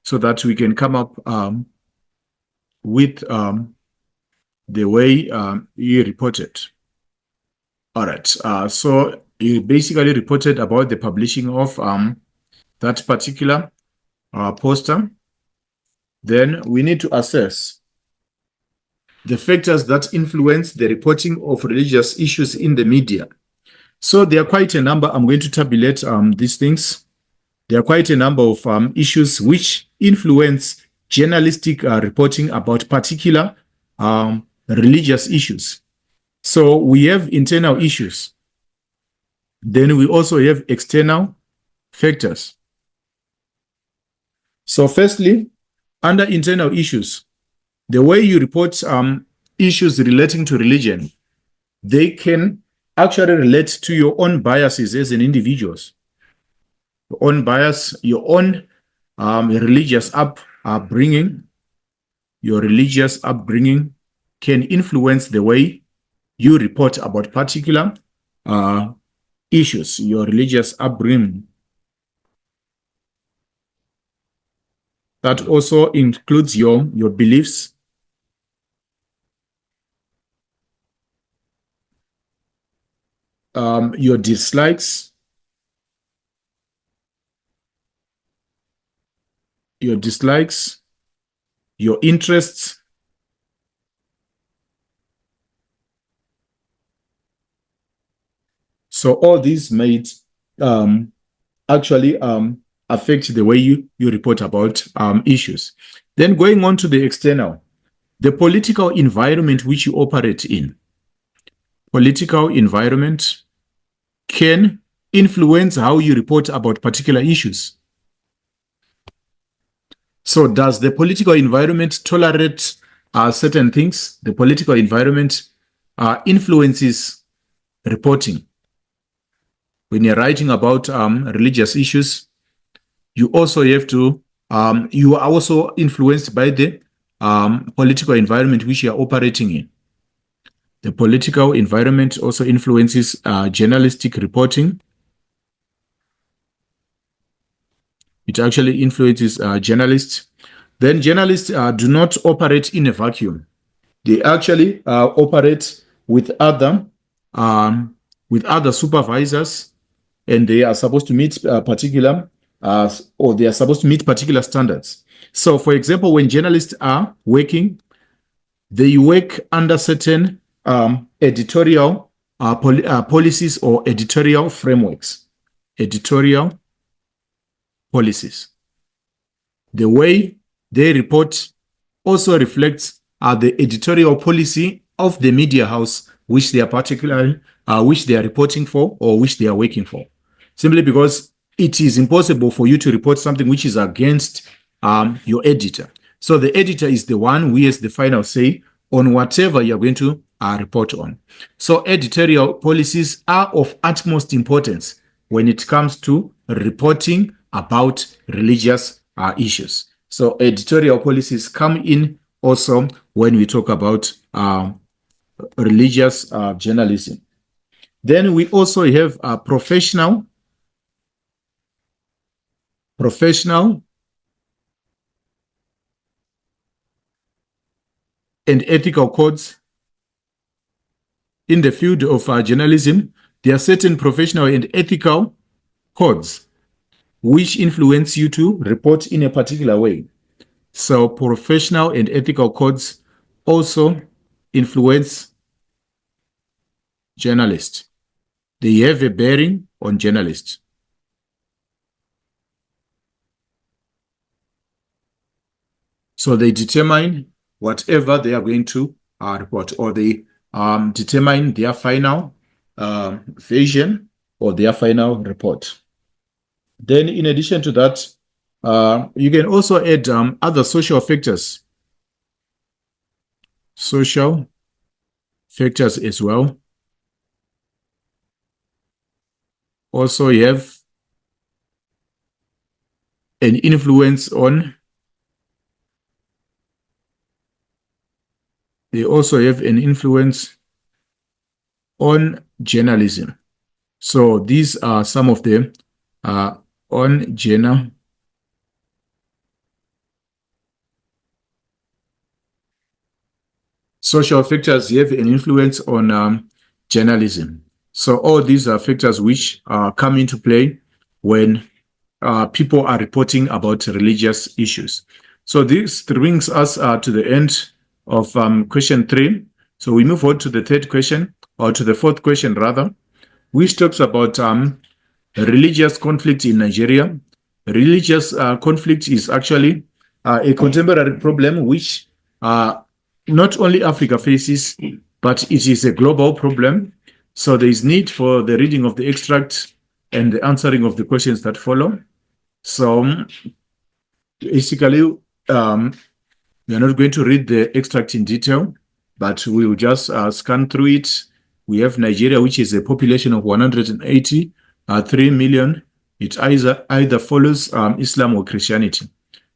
so that we can come up with the way he reported. All right, so he basically reported about the publishing of that particular poster. Then we need to assess the factors that influence the reporting of religious issues in the media. So there are quite a number. I'm going to tabulate these things. There are quite a number of issues which influence journalistic reporting about particular religious issues. So we have internal issues. Then we also have external factors. So firstly, under internal issues, the way you report issues relating to religion, they can actually relate to your own biases as an individual. Your own bias, your own religious upbringing. Your religious upbringing can influence the way you report about particular issues. Your religious upbringing. That also includes your beliefs. Your dislikes, your interests, so all these might actually affect the way you report about issues. Then going on to the external, the political environment which you operate in. Political environment, can influence how you report about particular issues. So does the political environment tolerate certain things? The political environment influences reporting. When you're writing about religious issues, you also have to, you are also influenced by the political environment which you are operating in. The political environment also influences journalistic reporting. It actually influences journalists. Then journalists do not operate in a vacuum. They actually operate with other supervisors, and they are supposed to meet or they are supposed to meet particular standards. So, for example, when journalists are working, they work under certain editorial policies or editorial frameworks. Editorial policies. The way they report also reflects the editorial policy of the media house which they are particularly which they are reporting for or which they are working for. Simply because it is impossible for you to report something which is against your editor. So the editor is the one who has the final say on whatever you're going to report on. So editorial policies are of utmost importance when it comes to reporting about religious issues. So editorial policies come in also when we talk about religious journalism. Then we also have professional and ethical codes. In the field of journalism, there are certain professional and ethical codes which influence you to report in a particular way. So professional and ethical codes also influence journalists. They have a bearing on journalists. So they determine whatever they are going to report, or they determine their final version or their final report. Then in addition to that, you can also add other social factors. Social factors as well. Also, you have an influence on. They also have an influence on journalism. So these are some of them on journal. Social factors have an influence on journalism. So all these are factors which come into play when people are reporting about religious issues. So this brings us to the end of question 3. So we move on to the third question, or to the fourth question rather, which talks about religious conflict in Nigeria. Religious conflict is actually a contemporary problem which not only Africa faces, but it is a global problem. So there is need for the reading of the extract and the answering of the questions that follow. So basically, we are not going to read the extract in detail, but we will just scan through it. We have Nigeria, which is a population of 183 million. It either follows Islam or Christianity.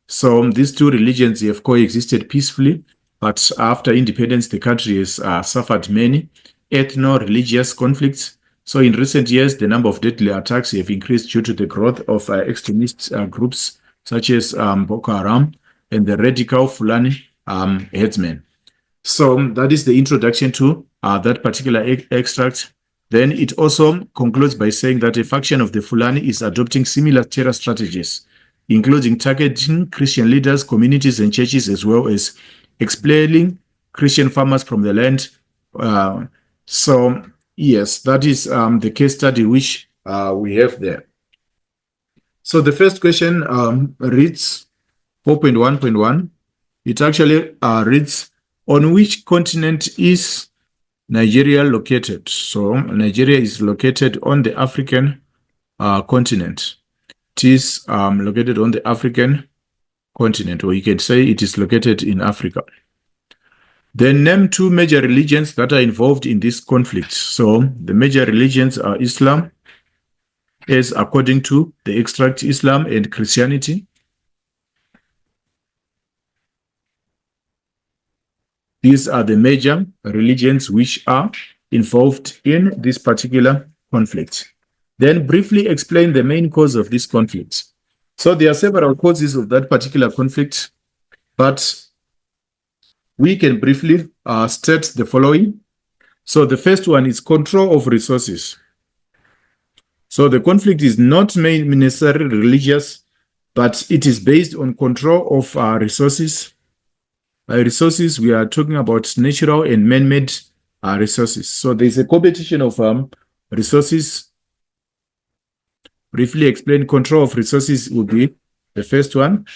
So these two religions have coexisted peacefully, but after independence, the country has suffered many ethno-religious conflicts. So in recent years, the number of deadly attacks have increased due to the growth of extremist groups such as Boko Haram and the radical Fulani headsmen. So that is the introduction to that particular extract. Then it also concludes by saying that a faction of the Fulani is adopting similar terror strategies, including targeting Christian leaders, communities, and churches, as well as expelling Christian farmers from the land. So, yes, that is the case study which we have there. So the first question reads 4.1.1. It actually reads, on which continent is Nigeria located? So Nigeria is located on the African continent. It is located on the African continent, or you can say it is located in Africa. Then name two major religions that are involved in this conflict. So the major religions are Islam, as according to the extract, Islam and Christianity. These are the major religions which are involved in this particular conflict. Then briefly explain the main cause of this conflict. So there are several causes of that particular conflict, but we can briefly state the following. So the first one is control of resources. So the conflict is not necessarily religious, but it is based on control of resources. By resources, we are talking about natural and man-made resources. So there's a competition of resources. Briefly explain, control of resources will be the first one.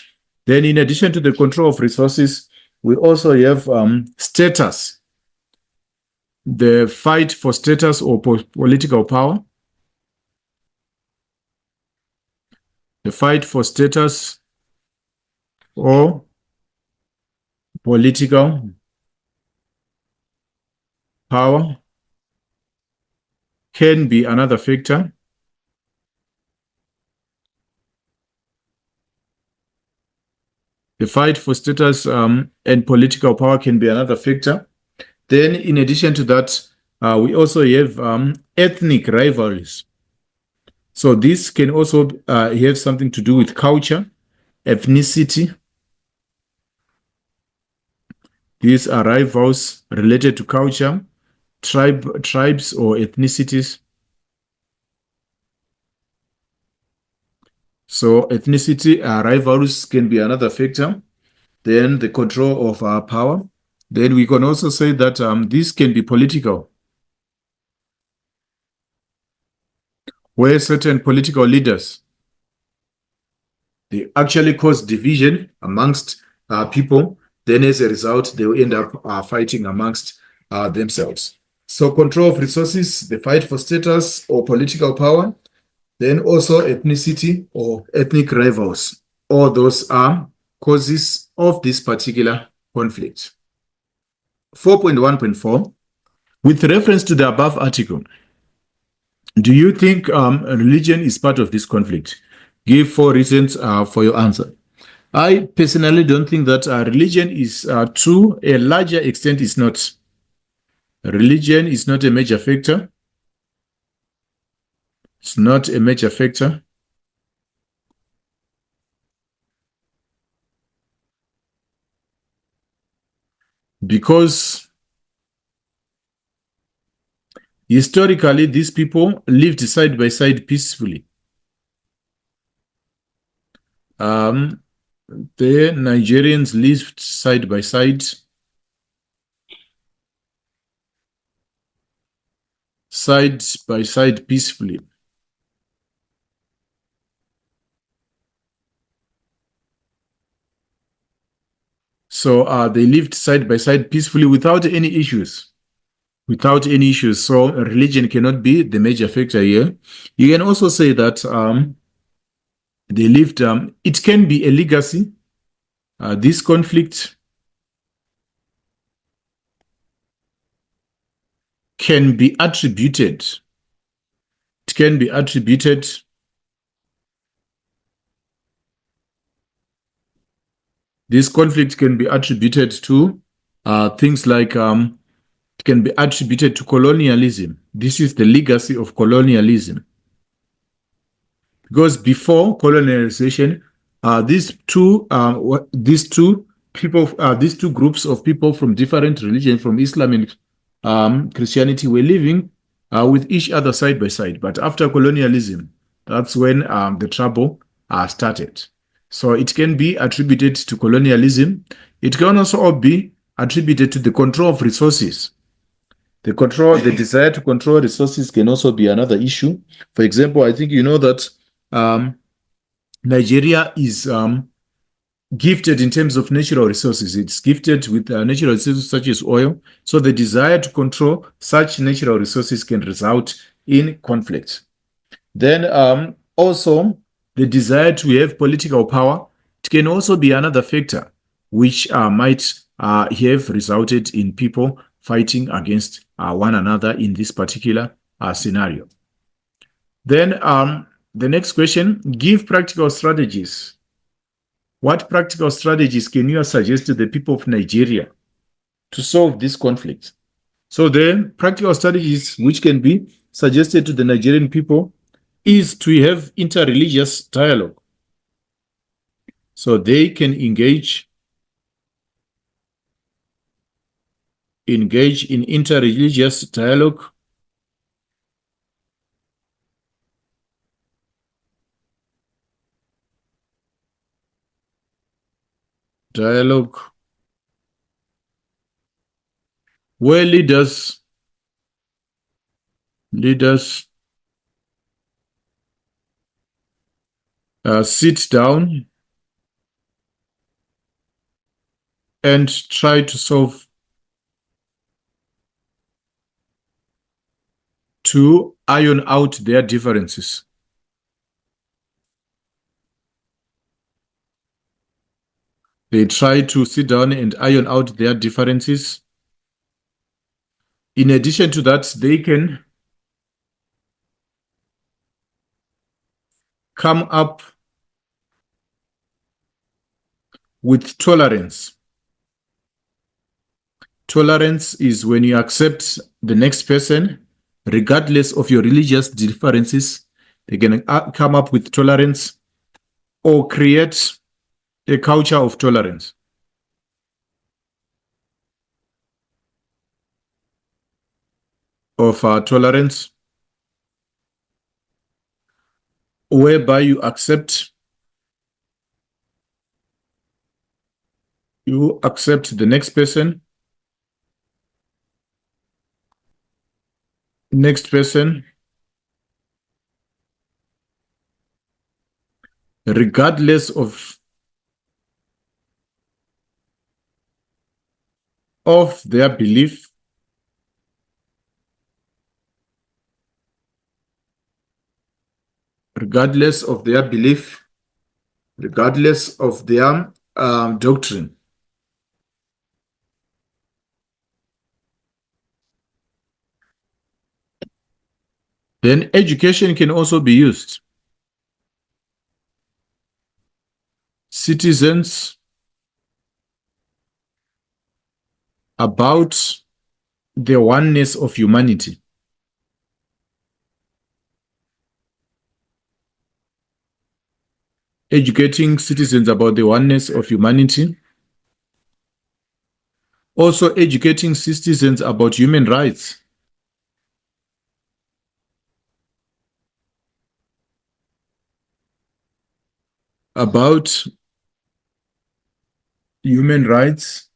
Then in addition to the control of resources, we also have status, the fight for status or political power. The fight for status or political power can be another factor. The fight for status and political power can be another factor. Then, in addition to that, we also have ethnic rivalries. So this can also have something to do with culture, ethnicity. These are rivals related to culture, tribes or ethnicities. So ethnicity rivalries can be another factor. Then the control of power. Then we can also say that this can be political, where certain political leaders, they actually cause division amongst people. Then as a result, they will end up fighting amongst themselves. So control of resources, the fight for status or political power, then also ethnicity or ethnic rivals. All those are causes of this particular conflict. 4.1.4, with reference to the above article, do you think religion is part of this conflict? Give 4 reasons for your answer. I personally don't think that religion is, to a larger extent, is not. Religion is not a major factor. It's not a major factor. Because historically, these people lived side by side peacefully. The Nigerians lived side by side peacefully. So they lived side by side peacefully without any issues. Without any issues. So religion cannot be the major factor here. You can also say that they lived, it can be a legacy. This conflict can be attributed. It can be attributed this conflict can be attributed to things like it can be attributed to colonialism. This is the legacy of colonialism. Because before colonialization, these two groups of people from different religions, from Islam and Christianity, were living with each other side by side. But after colonialism, that's when the trouble started. So it can be attributed to colonialism. It can also be attributed to the control of resources. The desire to control resources can also be another issue. For example, I think you know that Nigeria is gifted in terms of natural resources. It's gifted with natural resources such as oil. So the desire to control such natural resources can result in conflict. Then also the desire to have political power, it can also be another factor which might have resulted in people fighting against one another in this particular scenario. Then the next question, give practical strategies. What practical strategies can you suggest to the people of Nigeria to solve this conflict? So the practical strategies which can be suggested to the Nigerian people is to have interreligious dialogue. So they can engage in interreligious dialogue. Where leaders sit down and try to iron out their differences. They try to sit down and iron out their differences. In addition to that, they can come up with tolerance. Tolerance is when you accept the next person, regardless of your religious differences. They can come up with tolerance or create a culture of tolerance. Tolerance, whereby you accept the next person, regardless of their belief, regardless of their doctrine. Then education can also be used. Citizens about the oneness of humanity. Educating citizens about the oneness of humanity. Also educating citizens about human rights. About human rights.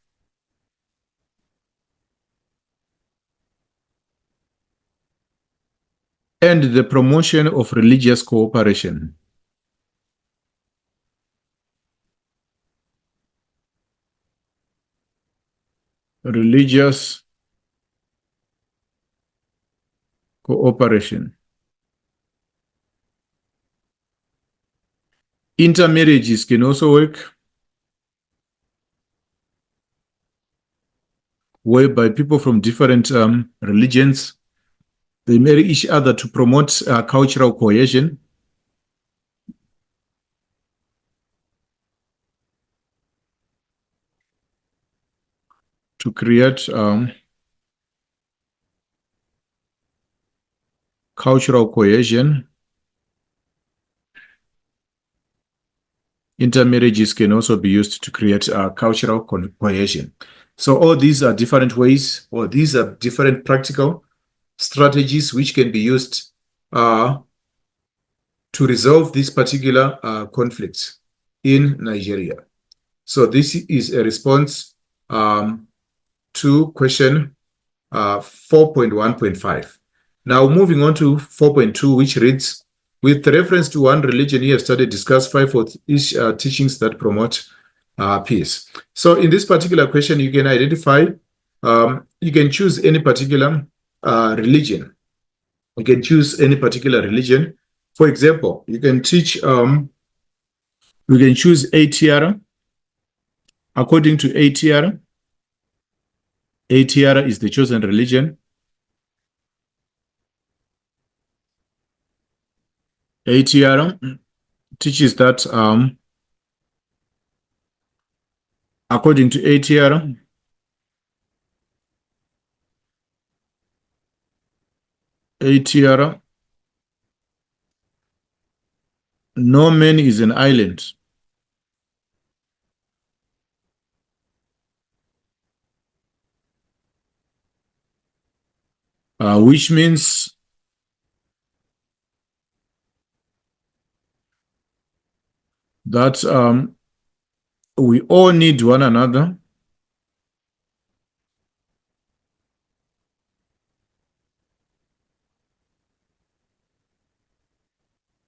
And the promotion of religious cooperation. Religious cooperation. Intermarriages can also work, whereby people from different religions, they marry each other to promote cultural cohesion. To create cultural cohesion. Intermarriages can also be used to create cultural cohesion. So all these are different ways, or these are different practical strategies which can be used to resolve this particular conflict in Nigeria. So this is a response to question 4.1.5. Now moving on to 4.2, which reads, with reference to one religion, you have studied, discuss 5 of each teachings that promote peace. So in this particular question, you can identify, you can choose any particular religion. You can choose any particular religion. For example, you can teach, you can choose ATR. According to ATR, ATR is the chosen religion. ATR teaches that, according to ATR, ATR, no man is an island. Which means that we all need one another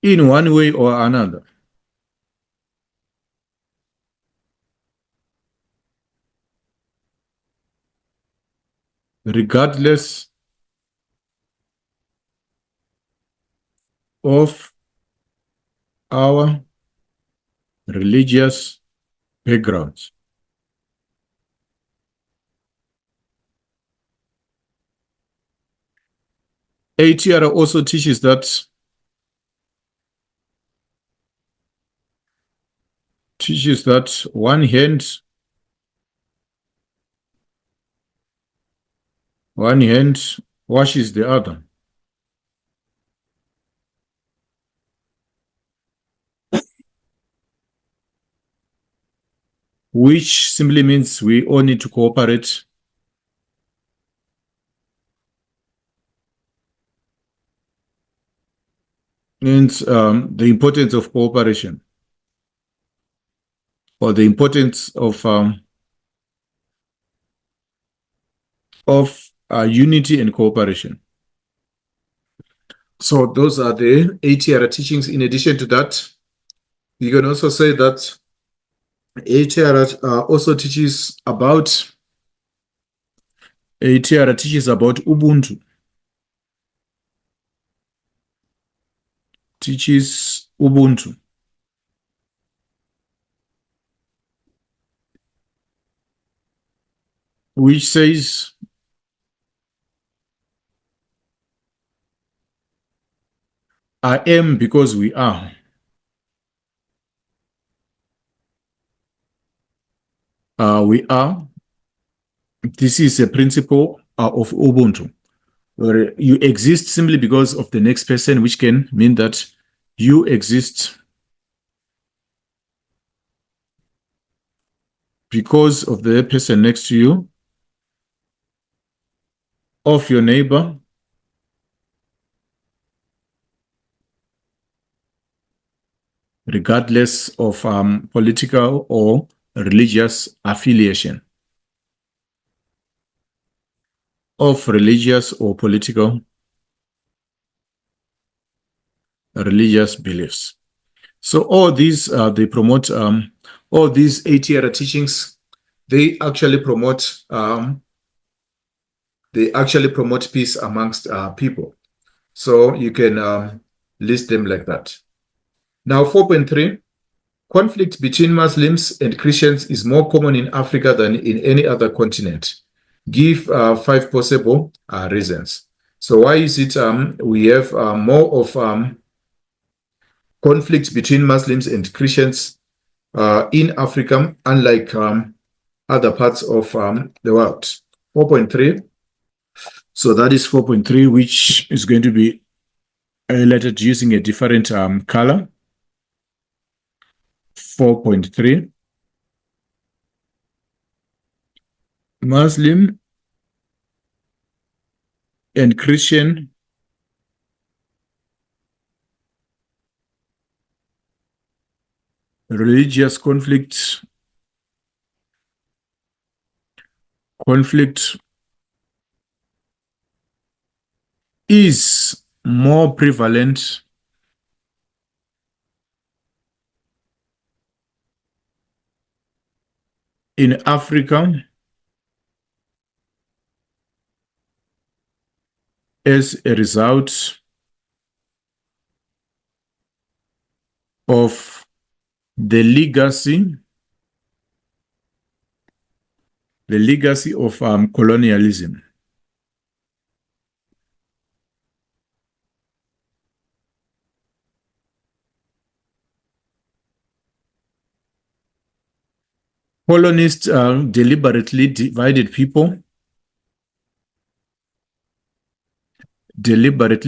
in one way or another, regardless of our religious backgrounds. ATR also teaches that one hand washes the other. Which simply means we all need to cooperate means the importance of cooperation, or the importance of unity and cooperation. So those are the ATR teachings. In addition to that, you can also say that ATR also teaches about Ubuntu. Teaches Ubuntu, which says I am because we are. We are. This is a principle of Ubuntu, where you exist simply because of the next person, which can mean that you exist because of the person next to you, of your neighbor, regardless of political or religious affiliation, of religious or political religious beliefs. So all these they promote all these ATR teachings. They actually promote peace amongst people. So you can list them like that. Now 4.3, conflict between Muslims and Christians is more common in Africa than in any other continent. Give 5 possible reasons. So why is it we have more of conflicts between Muslims and Christians in Africa, unlike other parts of the world? 4.3. So that is 4.3, which is going to be highlighted using a different color. 4.3. Muslim and Christian religious conflict is more prevalent in Africa as a result of the legacy of colonialism. Colonists deliberately divided people, divided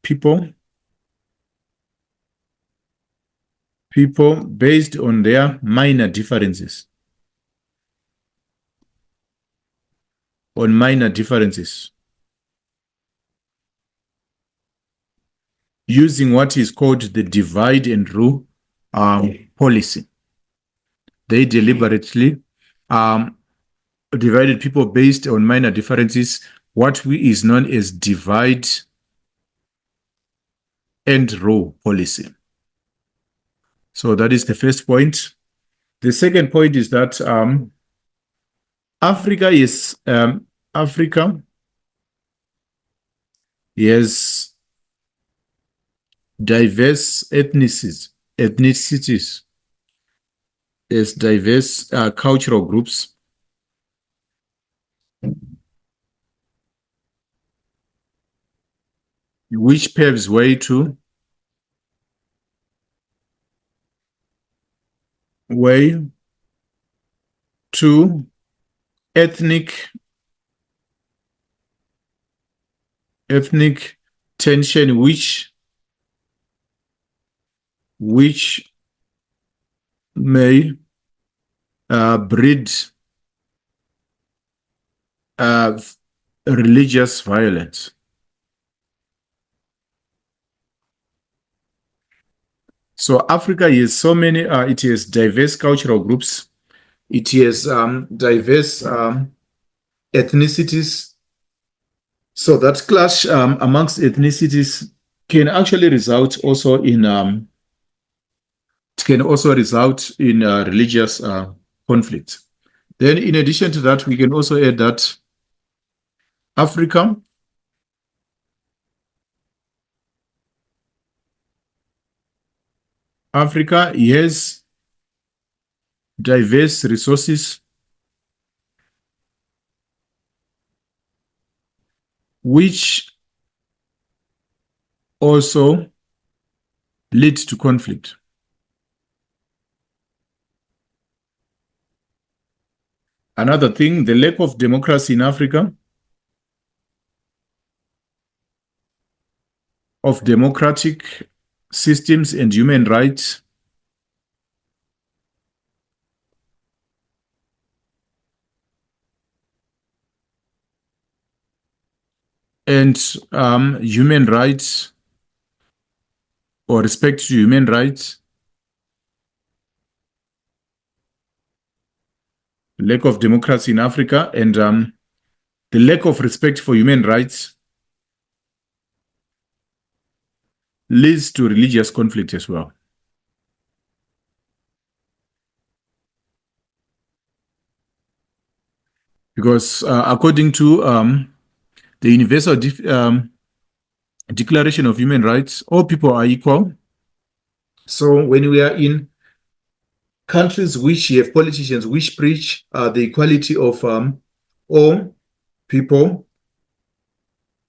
people, based on their minor differences. Using what is called the divide and rule policy. They deliberately divided people based on minor differences, what is known as divide and rule policy. So that is the first point. The second point is that Africa has diverse ethnicities, has diverse cultural groups, which paves way to ethnic tension, which may breed religious violence. So Africa has so many, it has diverse cultural groups, it has diverse ethnicities. So that clash amongst ethnicities can actually result also in religious conflict. Then in addition to that, we can also add that Africa has diverse resources which also lead to conflict. Another thing, the lack of democracy in Africa, of democratic systems and human rights, and human rights or respect to human rights, lack of democracy in Africa, and the lack of respect for human rights leads to religious conflict as well. Because according to the Universal Declaration of Human Rights, all people are equal. So when we are in countries which have politicians which preach the equality of all people,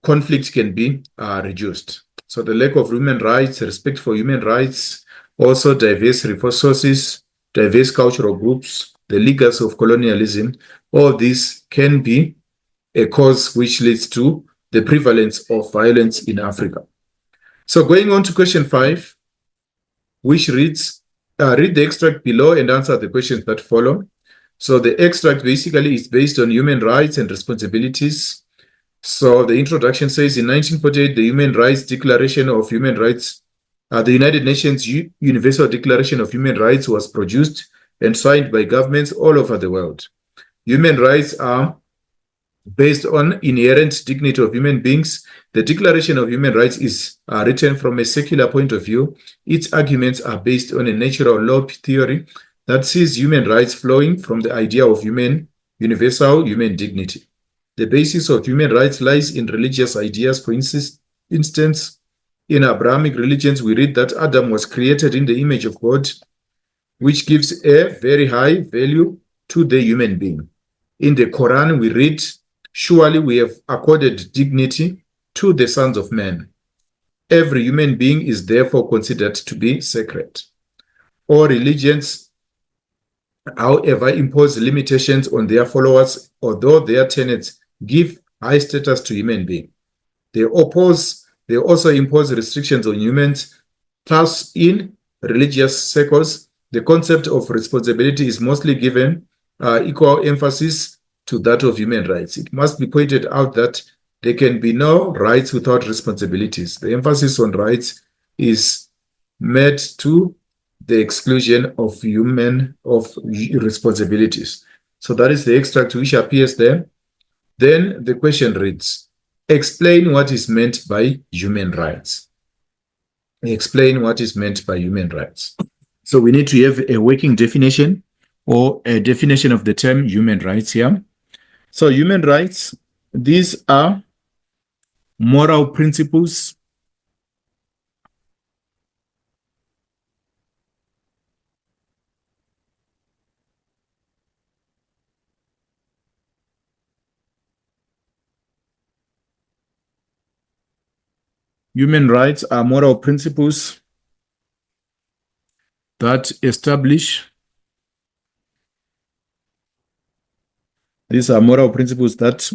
conflict can be reduced. So the lack of human rights, respect for human rights, also diverse resources, diverse cultural groups, the legacy of colonialism, all this can be a cause which leads to the prevalence of violence in Africa. So going on to question 5, which reads, read the extract below and answer the questions that follow. So the extract basically is based on human rights and responsibilities. So the introduction says, in 1948, the Human Rights Declaration of Human Rights, the United Nations Universal Declaration of Human Rights was produced and signed by governments all over the world. Human rights are based on inherent dignity of human beings. The Declaration of Human Rights is written from a secular point of view. Its arguments are based on a natural law theory that sees human rights flowing from the idea of universal human dignity. The basis of human rights lies in religious ideas. For instance, in Abrahamic religions, we read that Adam was created in the image of God, which gives a very high value to the human being. In the Quran, we read, surely we have accorded dignity to the sons of men. Every human being is therefore considered to be sacred. All religions, however, impose limitations on their followers, although their tenets give high status to human beings. They also impose restrictions on humans. Thus, in religious circles, the concept of responsibility is mostly given equal emphasis to that of human rights. It must be pointed out that there can be no rights without responsibilities. The emphasis on rights is made to the exclusion of responsibilities. So that is the extract which appears there. Then the question reads, explain what is meant by human rights. Explain what is meant by human rights. So we need to have a working definition or a definition of the term human rights here. So human rights, these are moral principles Human rights are moral principles that establish, these are moral principles that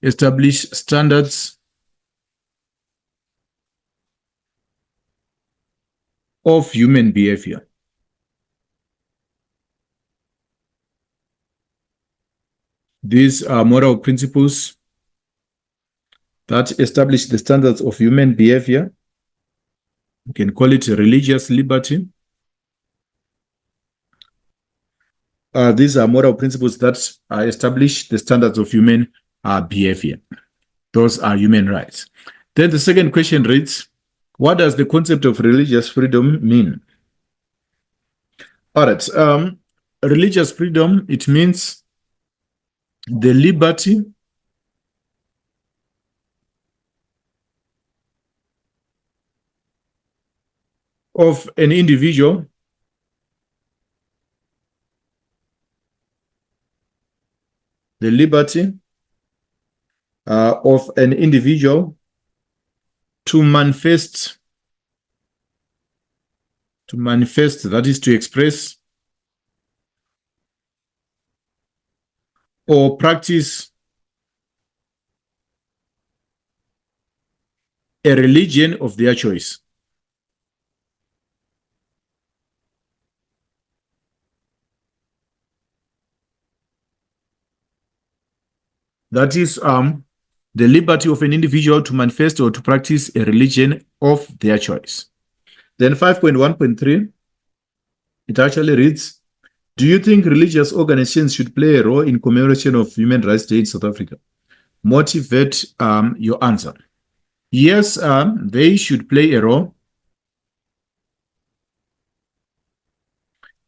establish standards of human behavior. These are moral principles that establish the standards of human behavior. You can call it religious liberty. These are moral principles that establish the standards of human behavior. Those are human rights. Then the second question reads, what does the concept of religious freedom mean? All right. Religious freedom, it means the liberty of an individual of an individual to manifest, that is to express or practice a religion of their choice. That is the liberty of an individual to manifest or to practice a religion of their choice. Then 5.1.3, it actually reads, do you think religious organizations should play a role in commemoration of Human Rights Day in South Africa? Motivate your answer. Yes, they should play a role.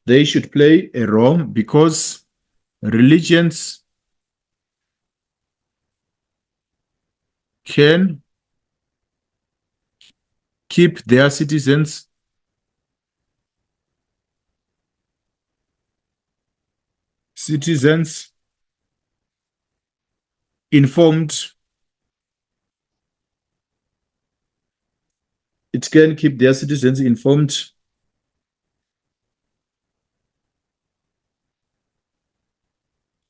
They should play a role because religions can keep their citizens informed. It can keep their citizens informed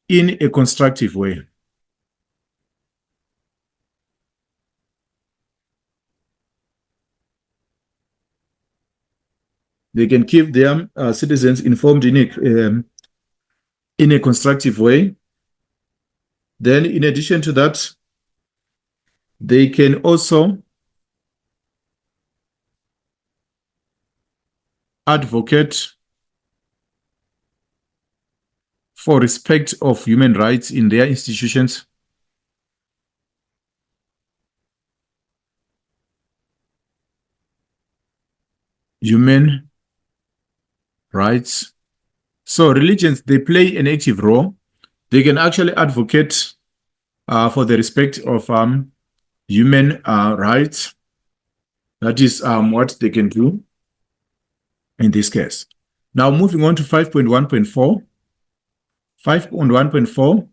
in a constructive way. They can keep their citizens informed in a constructive way. Then, in addition to that, they can also advocate for respect of human rights in their institutions. human rights. So religions, they play an active role. They can actually advocate for the respect of human rights. That is what they can do in this case. Now moving on to 5.1.4. 5.1.4,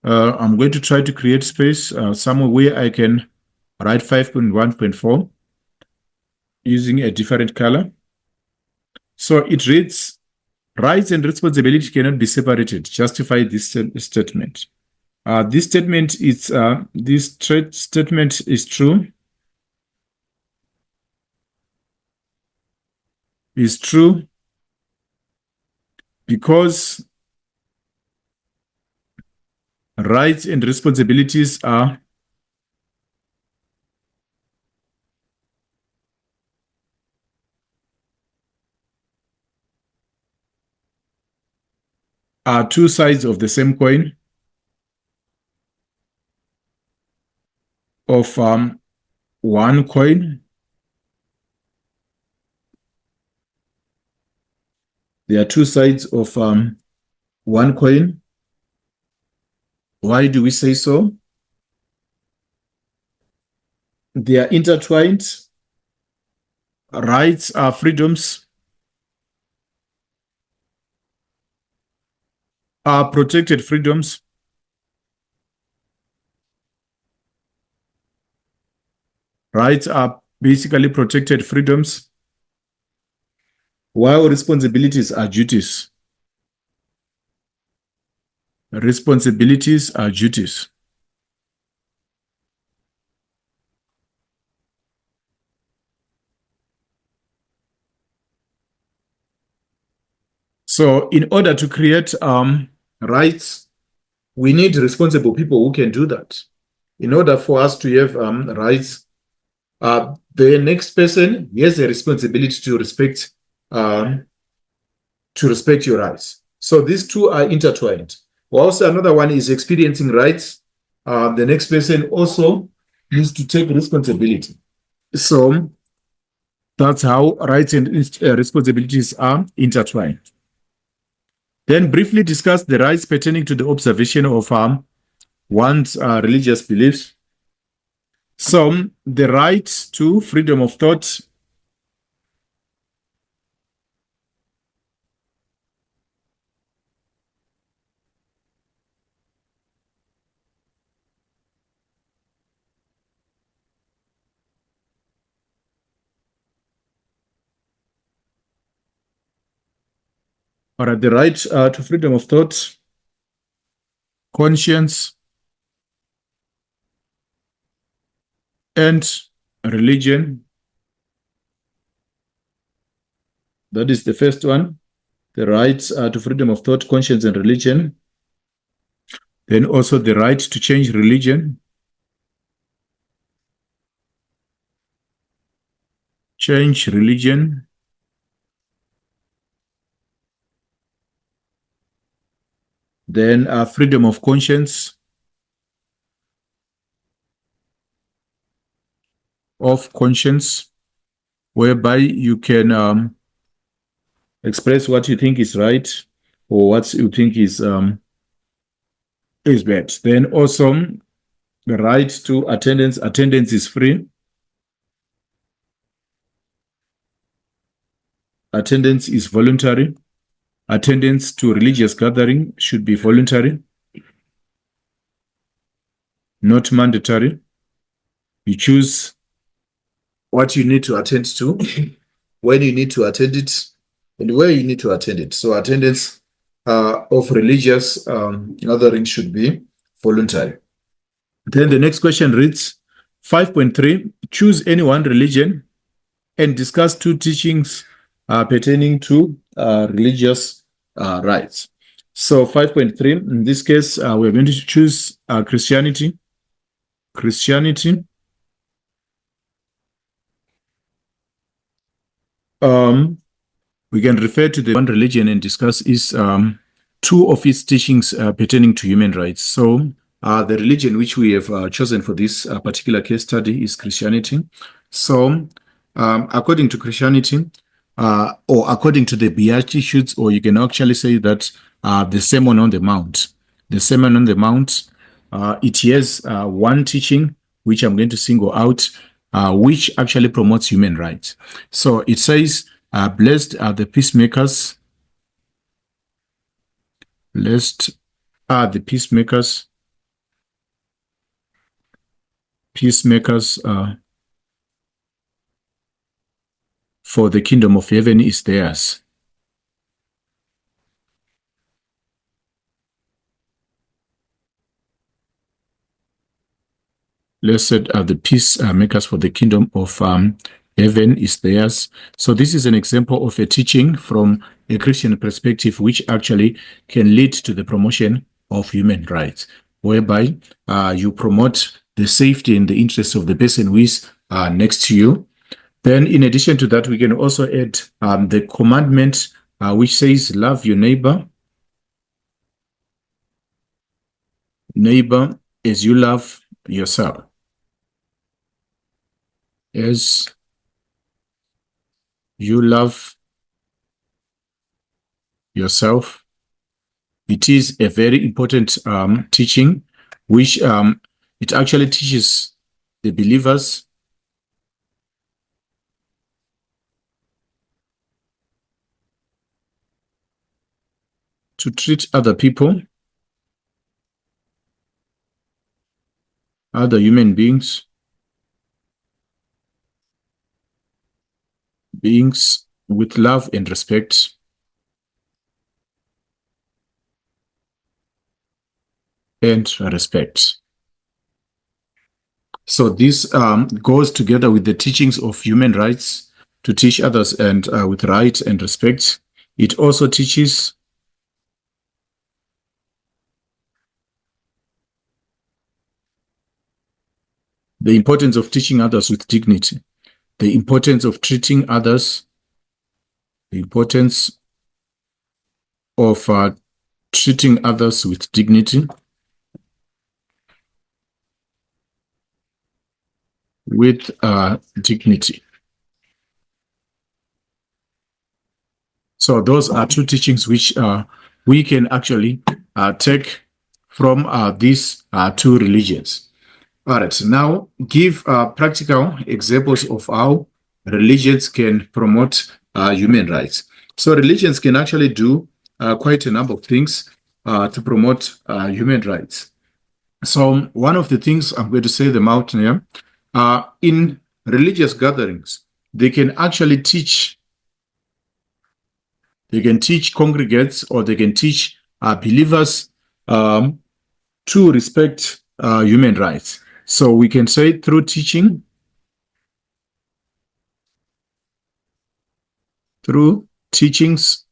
I'm going to try to create space somewhere where I can write 5.1.4 using a different color. So it reads, rights and responsibility cannot be separated. Justify this statement. This statement is statement is true. Is true because rights and responsibilities are two sides of the same coin of one coin. There are two sides of one coin. Why do we say so? They are intertwined. Rights are freedoms, are protected freedoms. Rights are basically protected freedoms, while responsibilities are duties. Responsibilities are duties. So in order to create rights, we need responsible people who can do that. In order for us to have rights, the next person has a responsibility to respect your rights. So these two are intertwined. Also, another one is experiencing rights. The next person also needs to take responsibility. So that's how rights and responsibilities are intertwined. Then briefly discuss the rights pertaining to the observation of one's religious beliefs. So the right to freedom of thought, or the right to freedom of thought, conscience, and religion. That is the first one. The right to freedom of thought, conscience, and religion. Then also the right to change religion. Change religion. Then freedom of conscience. Of conscience, whereby you can express what you think is right or what you think is bad. Then also the right to attendance. Attendance is free. Attendance is voluntary. Attendance to religious gathering should be voluntary, not mandatory. You choose what you need to attend to, when you need to attend it, and where you need to attend it. So attendance of religious gathering should be voluntary. Then the next question reads, 5.3, choose any one religion and discuss two teachings pertaining to religious rights. So 5.3, in this case, we're going to choose Christianity. Christianity. We can refer to the one religion and discuss is two of its teachings pertaining to human rights. So the religion which we have chosen for this particular case study is Christianity. So according to Christianity, or according to the Beatitudes, or you can actually say that the Sermon on the Mount. The Sermon on the Mount, it has one teaching which I'm going to single out, which actually promotes human rights. So it says, blessed are the peacemakers. Blessed are the peacemakers. Peacemakers, for the kingdom of heaven is theirs. Blessed are the peacemakers, for the kingdom of heaven is theirs. So this is an example of a teaching from a Christian perspective, which actually can lead to the promotion of human rights, whereby you promote the safety and the interests of the person who is next to you. Then, in addition to that, we can also add the commandment which says, love your neighbor as you love yourself. As you love yourself. It is a very important teaching, which it actually teaches the believers to treat other people, other human beings with love and respect. So this goes together with the teachings of human rights, to teach others and with right and respect. It also teaches the importance of teaching others with dignity, the importance of treating others, the importance of treating others with dignity, So those are two teachings which we can actually take from these two religions. All right, so now give practical examples of how religions can promote human rights. So religions can actually do quite a number of things to promote human rights. So one of the things, I'm going to say them out here, in religious gatherings, they can actually teach. They can teach congregates, or they can teach believers to respect human rights. So we can say through teaching, through teachings.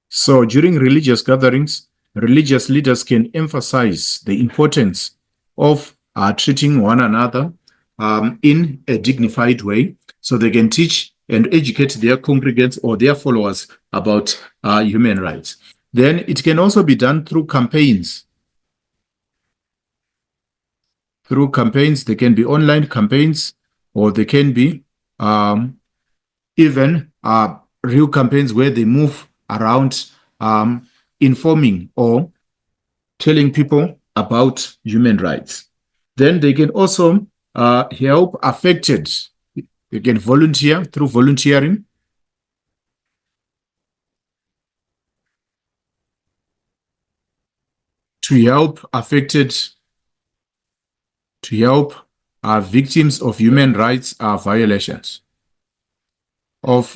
So during religious gatherings, religious leaders can emphasize the importance of treating one another in a dignified way, so they can teach and educate their congregants or their followers about human rights. Then it can also be done through campaigns. Through campaigns, they can be online campaigns, or they can be even real campaigns where they move around informing or telling people about human rights. Then they can also help affected. They can volunteer through volunteering. To help affected, to help victims of human rights violations. For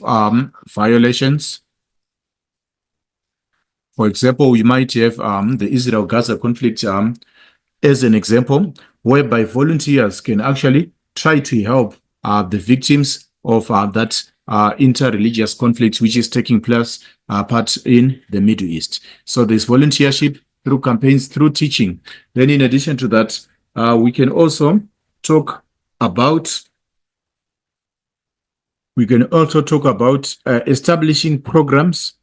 example, we might have the Israel-Gaza conflict as an example, whereby volunteers can actually try to help the victims of that inter-religious conflict which is taking place part in the Middle East. So there's volunteership through campaigns, through teaching. Then in addition to that, we can also talk about establishing programs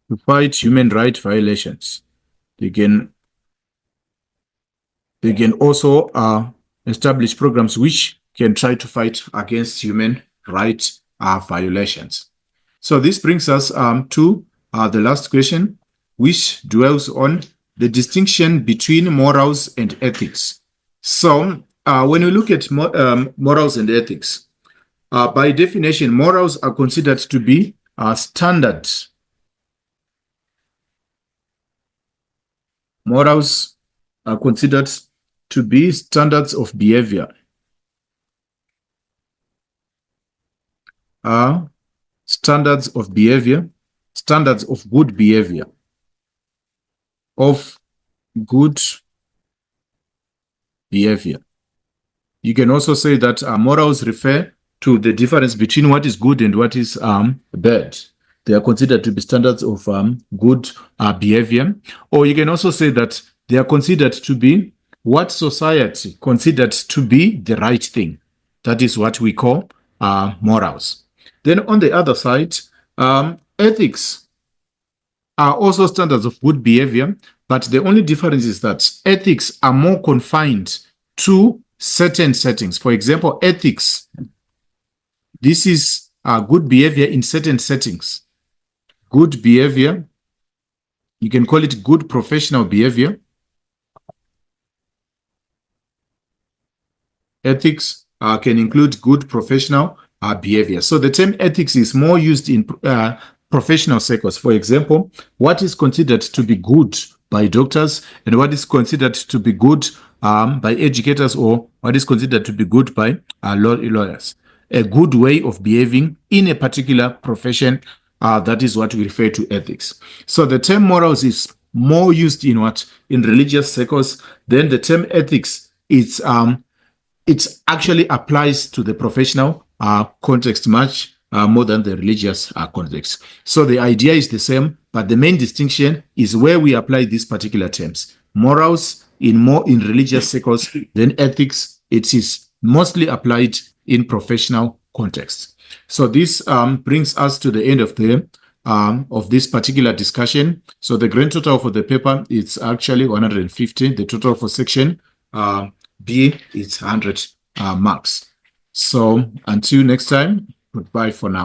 to fight human rights violations. They can also establish programs which can try to fight against human rights violations. So this brings us to the last question, which dwells on the distinction between morals and ethics. So when we look at morals and ethics, by definition, morals are considered to be standards. Morals are considered to be standards of behavior. Standards of behavior, standards of good behavior, of good behavior. You can also say that morals refer to the difference between what is good and what is bad. They are considered to be standards of good behavior. Or you can also say that they are considered to be what society considered to be the right thing. That is what we call morals. Then on the other side, ethics are also standards of good behavior, but the only difference is that ethics are more confined to certain settings. For example, ethics, this is good behavior in certain settings. Good behavior, you can call it good professional behavior. Ethics can include good professional behavior. So the term ethics is more used in professional circles. For example, what is considered to be good by doctors and what is considered to be good by educators, or what is considered to be good by lawyers. A good way of behaving in a particular profession, that is what we refer to ethics. So the term morals is more used in religious circles. Then the term ethics, it actually applies to the professional context much more than the religious context. So the idea is the same, but the main distinction is where we apply these particular terms. Morals in religious circles, then ethics, it is mostly applied in professional contexts. So this brings us to the end of this particular discussion. So the grand total for the paper is actually 150. The total for section B is 100 marks. So until next time, goodbye for now.